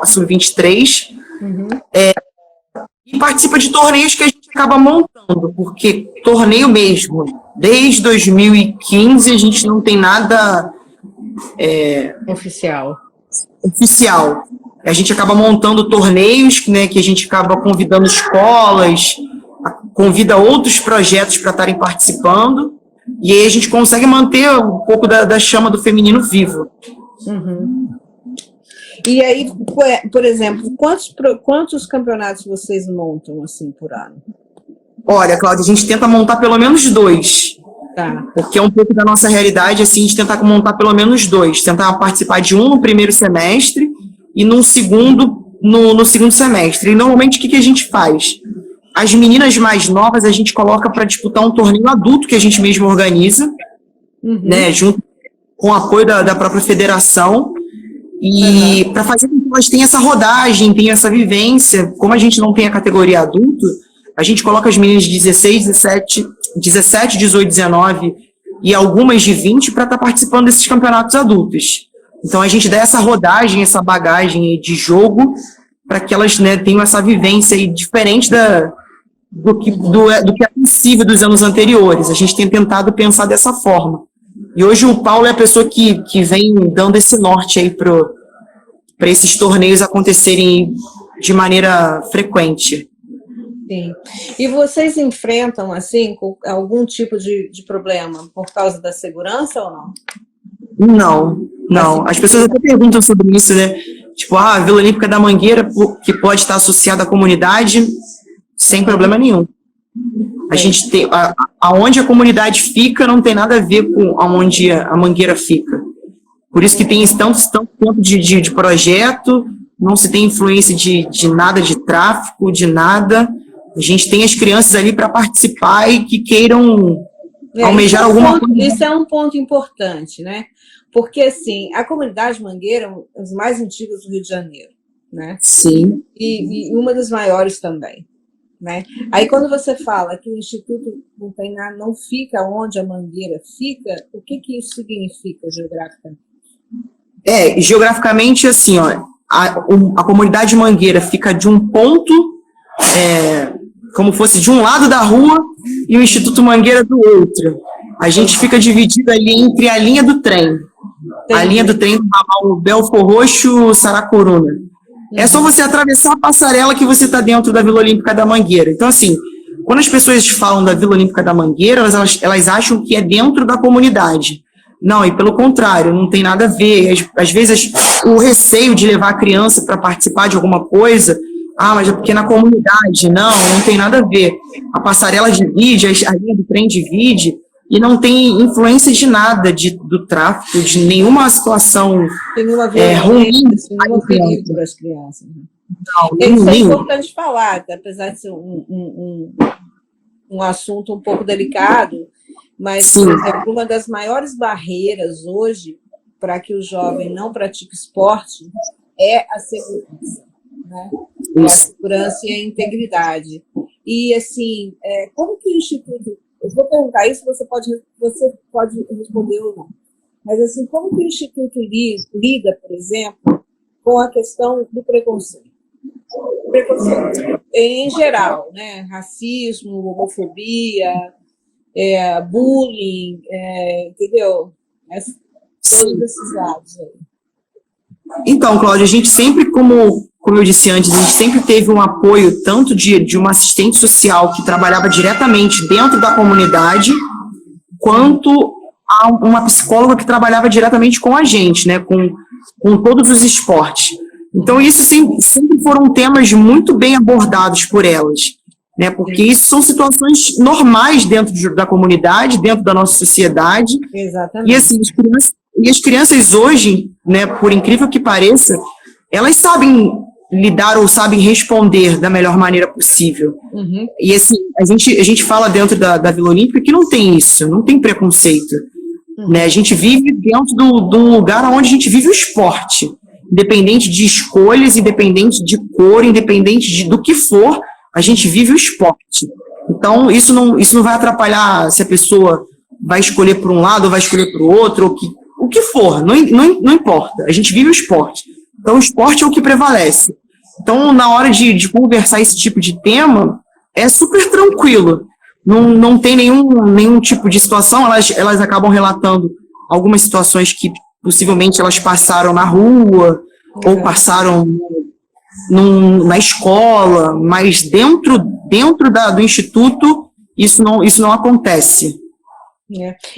sub-23, e participa de torneios que a gente acaba montando, porque torneio mesmo, desde 2015 a gente não tem nada oficial. A gente acaba montando torneios, né, que a gente acaba convidando escolas, convida outros projetos para estarem participando, e aí a gente consegue manter um pouco da chama do feminino vivo. E aí, por exemplo, quantos campeonatos vocês montam assim por ano? Olha, Cláudia, a gente tenta montar pelo menos 2. Tá. Porque é um pouco da nossa realidade, assim, a gente tentar montar pelo menos 2. Tentar participar de um no primeiro semestre e no segundo semestre. E normalmente o que a gente faz? As meninas mais novas a gente coloca para disputar um torneio adulto que a gente mesmo organiza, né, junto com o apoio da própria federação, e para fazer com que elas tenham essa rodagem, tenham essa vivência. Como a gente não tem a categoria adulto, a gente coloca as meninas de 16, 17, 18, 19 e algumas de 20 para estar participando desses campeonatos adultos. Então a gente dá essa rodagem, essa bagagem de jogo para que elas, né, tenham essa vivência aí diferente do que é possível dos anos anteriores. A gente tem tentado pensar dessa forma. E hoje o Paulo é a pessoa que vem dando esse norte aí para esses torneios acontecerem de maneira frequente. Sim. E vocês enfrentam, assim, algum tipo de problema por causa da segurança ou não? Não. As pessoas até perguntam sobre isso, né? Tipo, a Vila Olímpica da Mangueira, que pode estar associada à comunidade, sem problema nenhum. A gente tem, aonde a comunidade fica não tem nada a ver com aonde a Mangueira fica. Por isso que tem tanto tempo de projeto, não se tem influência de nada de tráfico, de nada. A gente tem as crianças ali para participar e que queiram almejar alguma coisa. Isso é um ponto importante, né? Porque, assim, a comunidade Mangueira é uma das mais antigas do Rio de Janeiro, né? Sim. E uma das maiores também, né? Aí, quando você fala que o Instituto não fica onde a Mangueira fica, o que isso significa geograficamente? Geograficamente, assim, ó, a comunidade Mangueira fica de um ponto, como fosse de um lado da rua, e o Instituto Mangueira do outro. A gente fica dividido ali entre a linha do trem. Entendi. A linha do trem do ramal Belfor Roxo, Saracuruna. É só você atravessar a passarela que você está dentro da Vila Olímpica da Mangueira. Então, assim, quando as pessoas falam da Vila Olímpica da Mangueira, elas acham que é dentro da comunidade. Não, e pelo contrário, não tem nada a ver. Às vezes, o receio de levar a criança para participar de alguma coisa, mas é porque na comunidade. Não tem nada a ver. A passarela divide, a linha do trem divide, e não tem influência de nada do tráfico, de nenhuma situação ruim. Nenhum perigo para as crianças. Não, isso é importante falar, apesar de ser um assunto um pouco delicado, mas, por exemplo, uma das maiores barreiras hoje para que o jovem não pratique esporte é a segurança, né? A segurança e a integridade. E, assim, como que o Instituto... Eu vou perguntar isso, você pode responder ou não. Mas, assim, como que o Instituto lida, por exemplo, com a questão do preconceito? Preconceito em geral, né? Racismo, homofobia, bullying, entendeu? Todos esses lados aí. Então, Cláudia, a gente sempre, como eu disse antes, a gente sempre teve um apoio tanto de uma assistente social que trabalhava diretamente dentro da comunidade, quanto a uma psicóloga que trabalhava diretamente com a gente, né, com todos os esportes. Então, isso sempre foram temas muito bem abordados por elas, né, porque isso são situações normais dentro da comunidade, dentro da nossa sociedade. Exatamente. E, assim, as crianças hoje, né, por incrível que pareça, elas sabem lidar ou sabem responder da melhor maneira possível. Uhum. E, assim, a gente fala dentro da Vila Olímpica que não tem isso, não tem preconceito. Né? A gente vive dentro de um lugar onde a gente vive o esporte, independente de escolhas, independente de cor, independente do que for, a gente vive o esporte. Então, isso não vai atrapalhar se a pessoa vai escolher por um lado ou vai escolher por outro, o que for, não importa. A gente vive o esporte. Então, o esporte é o que prevalece. Então, na hora de conversar esse tipo de tema, é super tranquilo. Não tem nenhum tipo de situação, elas acabam relatando algumas situações que possivelmente elas passaram na rua, ou passaram na escola, mas dentro do instituto, isso não acontece.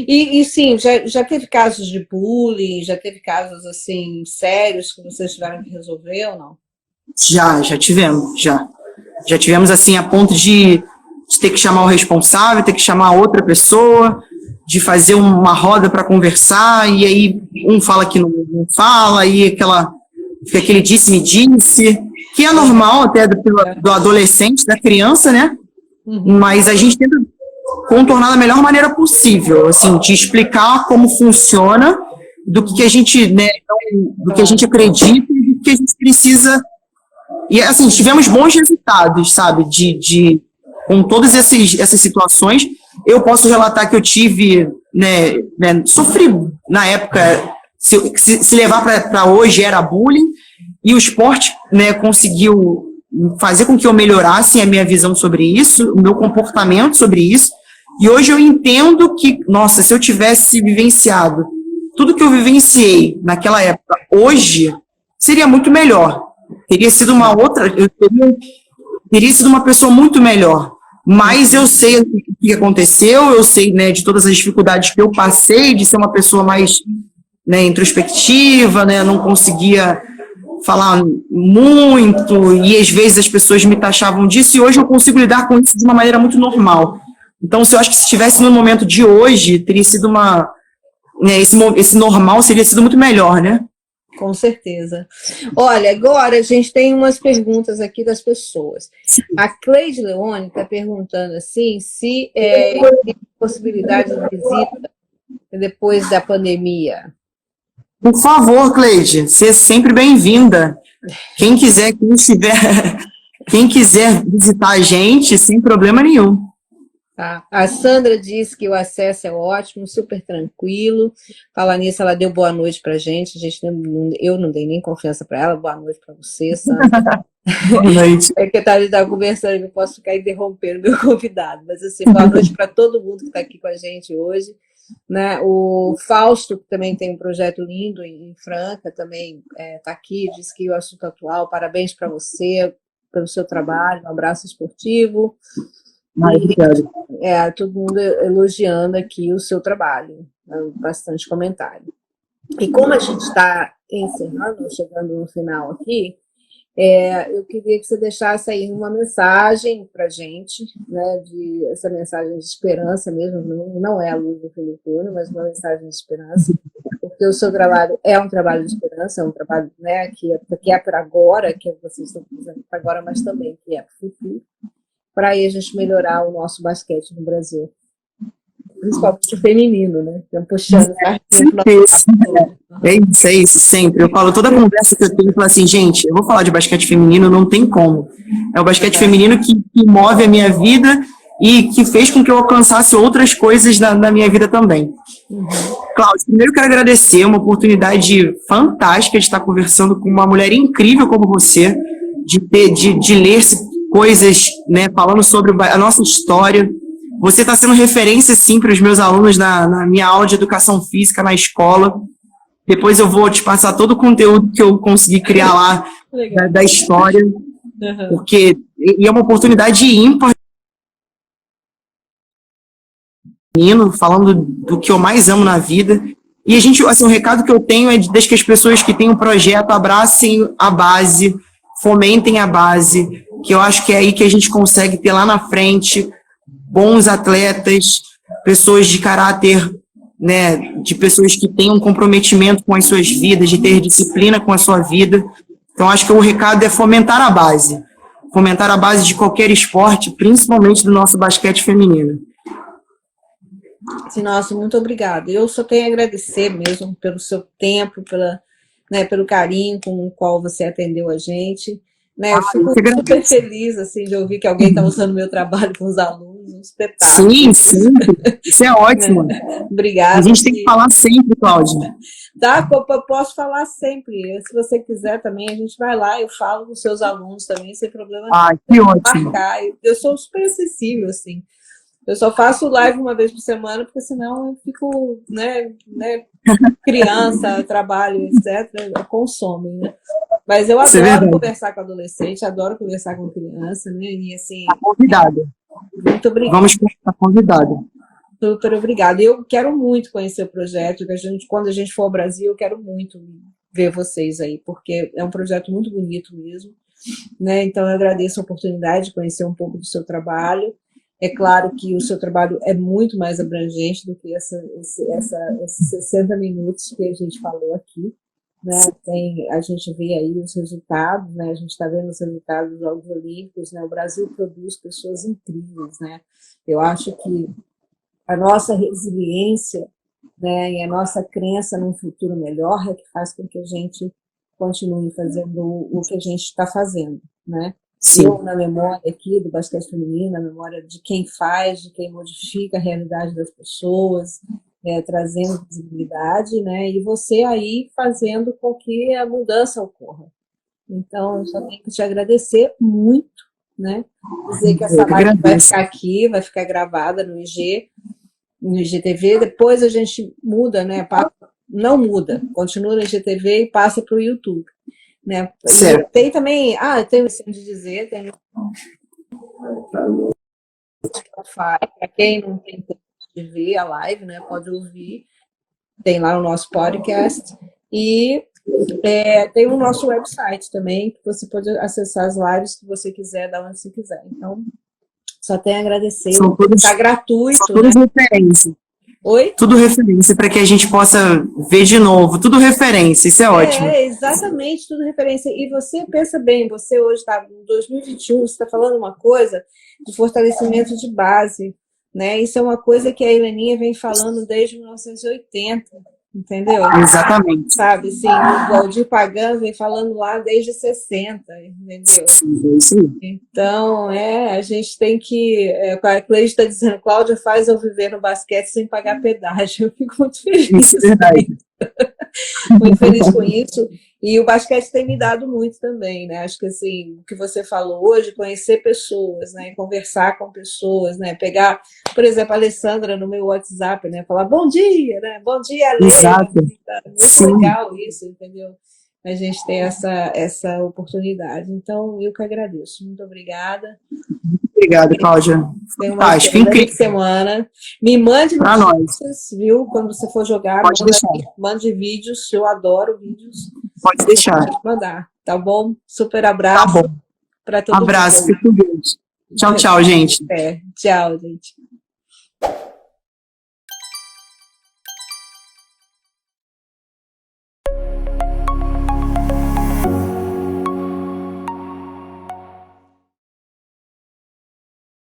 E sim, já teve casos de bullying, já teve casos assim sérios que vocês tiveram que resolver ou não? Já tivemos, já tivemos assim a ponto de ter que chamar o responsável, ter que chamar outra pessoa, de fazer uma roda para conversar, e aí um fala que não fala, aí fica aquele disse-me-disse, que é normal até do adolescente, da criança, né? Uhum. Mas a gente tenta contornar da melhor maneira possível, assim, de explicar como funciona, do que a gente, né, do que a gente acredita e do que a gente precisa. E, assim, tivemos bons resultados, sabe, com todas essas situações. Eu posso relatar que eu tive, né sofri, na época, se levar para hoje era bullying, e o esporte, né, conseguiu fazer com que eu melhorasse a minha visão sobre isso, o meu comportamento sobre isso, e hoje eu entendo que, nossa, se eu tivesse vivenciado tudo que eu vivenciei naquela época, hoje, seria muito melhor. Teria sido teria sido uma pessoa muito melhor. Mas eu sei o que aconteceu, eu sei, né, de todas as dificuldades que eu passei, de ser uma pessoa mais, né, introspectiva, né, não conseguia falar muito, e às vezes as pessoas me taxavam disso, e hoje eu consigo lidar com isso de uma maneira muito normal. Então, eu acho que se estivesse no momento de hoje, teria sido esse normal seria sido muito melhor, né? Com certeza. Olha, agora a gente tem umas perguntas aqui das pessoas. A Cleide Leone está perguntando assim, se tem possibilidade de visita depois da pandemia. Por favor, Cleide, seja sempre bem-vinda. Quem quiser visitar a gente, sem problema nenhum. Tá. A Sandra disse que o acesso é ótimo, super tranquilo. Falar nisso, ela deu boa noite pra gente. Eu não dei nem confiança para ela. Boa noite para você, Sandra. Boa noite. É que a Thalita estava conversando, eu posso ficar interrompendo meu convidado. Mas assim, boa noite para todo mundo que está aqui com a gente hoje. Né? O Fausto, que também tem um projeto lindo em Franca, também está aqui, diz que o assunto atual. Parabéns para você, pelo seu trabalho. Um abraço esportivo. Todo mundo elogiando aqui o seu trabalho, bastante comentário. E como a gente está encerrando, chegando no final aqui, eu queria que você deixasse aí uma mensagem para a gente, né, essa mensagem de esperança mesmo, não é a luz do fim do túnel, mas uma mensagem de esperança, porque o seu trabalho é um trabalho de esperança, é um trabalho, né, que é para agora, que vocês estão fazendo para agora, mas também que é para o futuro, para aí a gente melhorar o nosso basquete no Brasil. Principalmente o feminino, né? Estão puxando. É isso, sempre. Eu falo, toda conversa que eu tenho, eu falo assim, gente, eu vou falar de basquete feminino, não tem como. É o basquete feminino que move a minha vida e que fez com que eu alcançasse outras coisas na minha vida também. Cláudio, primeiro eu quero agradecer, uma oportunidade fantástica de estar conversando com uma mulher incrível como você, de ler coisas, né, falando sobre a nossa história. Você está sendo referência, sim, para os meus alunos na minha aula de educação física na escola. Depois eu vou te passar todo o conteúdo que eu consegui criar lá da história, porque é uma oportunidade ímpar feminino, falando do que eu mais amo na vida. E a gente, assim, o recado que eu tenho é de que as pessoas que têm um projeto abracem a base, fomentem a base, que eu acho que é aí que a gente consegue ter lá na frente bons atletas, pessoas de caráter, né, de pessoas que têm um comprometimento com as suas vidas, de ter disciplina com a sua vida. Então, acho que o recado é fomentar a base de qualquer esporte, principalmente do nosso basquete feminino. Sim, nossa, muito obrigada. Eu só tenho a agradecer mesmo pelo seu tempo, pelo carinho com o qual você atendeu a gente. Né, eu fico super feliz assim, de ouvir que alguém está usando o meu trabalho com os alunos, um espetáculo. Sim, sim, isso é ótimo. Obrigada. A gente tem que falar sempre, Cláudia. Tá, eu posso falar sempre. Se você quiser também, a gente vai lá, eu falo com seus alunos também, sem problema. Que ótimo. Marcar. Eu sou super acessível, assim. Eu só faço live uma vez por semana, porque senão eu fico, né criança, trabalho, etc., consomem, né? Mas eu adoro conversar com adolescente, adoro conversar com criança, né? E assim. Tá convidada. Muito obrigada. Vamos estar convidada. Super obrigada. Eu quero muito conhecer o projeto, quando a gente for ao Brasil, eu quero muito ver vocês aí, porque é um projeto muito bonito mesmo, né? Então eu agradeço a oportunidade de conhecer um pouco do seu trabalho. É claro que o seu trabalho é muito mais abrangente do que esses 60 minutos que a gente falou aqui, né? A gente vê aí os resultados, né? A gente está vendo os resultados dos Jogos Olímpicos, né? O Brasil produz pessoas incríveis, né? Eu acho que a nossa resiliência, né, e a nossa crença num futuro melhor é que faz com que a gente continue fazendo o que a gente está fazendo, né? Sim. Eu, na memória aqui do basquete feminino, na memória de quem faz, de quem modifica a realidade das pessoas, trazendo visibilidade, né? E você aí fazendo com que a mudança ocorra. Então, eu só tenho que te agradecer muito, né? Dizer que essa live vai ficar aqui, vai ficar gravada no IGTV, depois a gente muda, né? Não muda, continua no IGTV e passa para o YouTube. Né? Tem também, tem o de dizer, tem para quem não tem tempo de ver a live, né? Pode ouvir, tem lá o nosso podcast e tem o nosso website também, que você pode acessar as lives que você quiser, da onde você quiser. Então, só tenho a agradecer. Está gratuito. São todas referências. Oi? Tudo referência para que a gente possa ver de novo. Tudo referência, isso é ótimo. Exatamente, tudo referência. E você pensa bem, você hoje está em 2021, você está falando uma coisa de fortalecimento de base, né? Isso é uma coisa que a Heleninha vem falando desde 1980, entendeu? Exatamente. Sabe, assim, o Valdir Pagan vem falando lá desde 60, entendeu? Sim. Então, a gente tem que... a Cleide está dizendo, Cláudia, faz eu viver no basquete sem pagar pedágio. Eu fico muito feliz. Isso é verdade. Muito feliz com isso. E o basquete tem me dado muito também, né? Acho que assim, o que você falou hoje, conhecer pessoas, né? Conversar com pessoas, né? Pegar, por exemplo, a Alessandra no meu WhatsApp, né? Falar bom dia, né? Bom dia, Ale. Exato. Muito legal isso, entendeu? A gente tem essa oportunidade. Então, eu que agradeço. Muito obrigada. Obrigada, Cláudia. Tenha uma excelente semana. Me mande notícias, viu? Quando você for jogar, mande vídeos. Eu adoro vídeos. Pode deixar. Pode mandar, tá bom? Super abraço. Tá bom. Para todo mundo. Abraço, fique com Deus. Tchau, gente. Tchau, gente.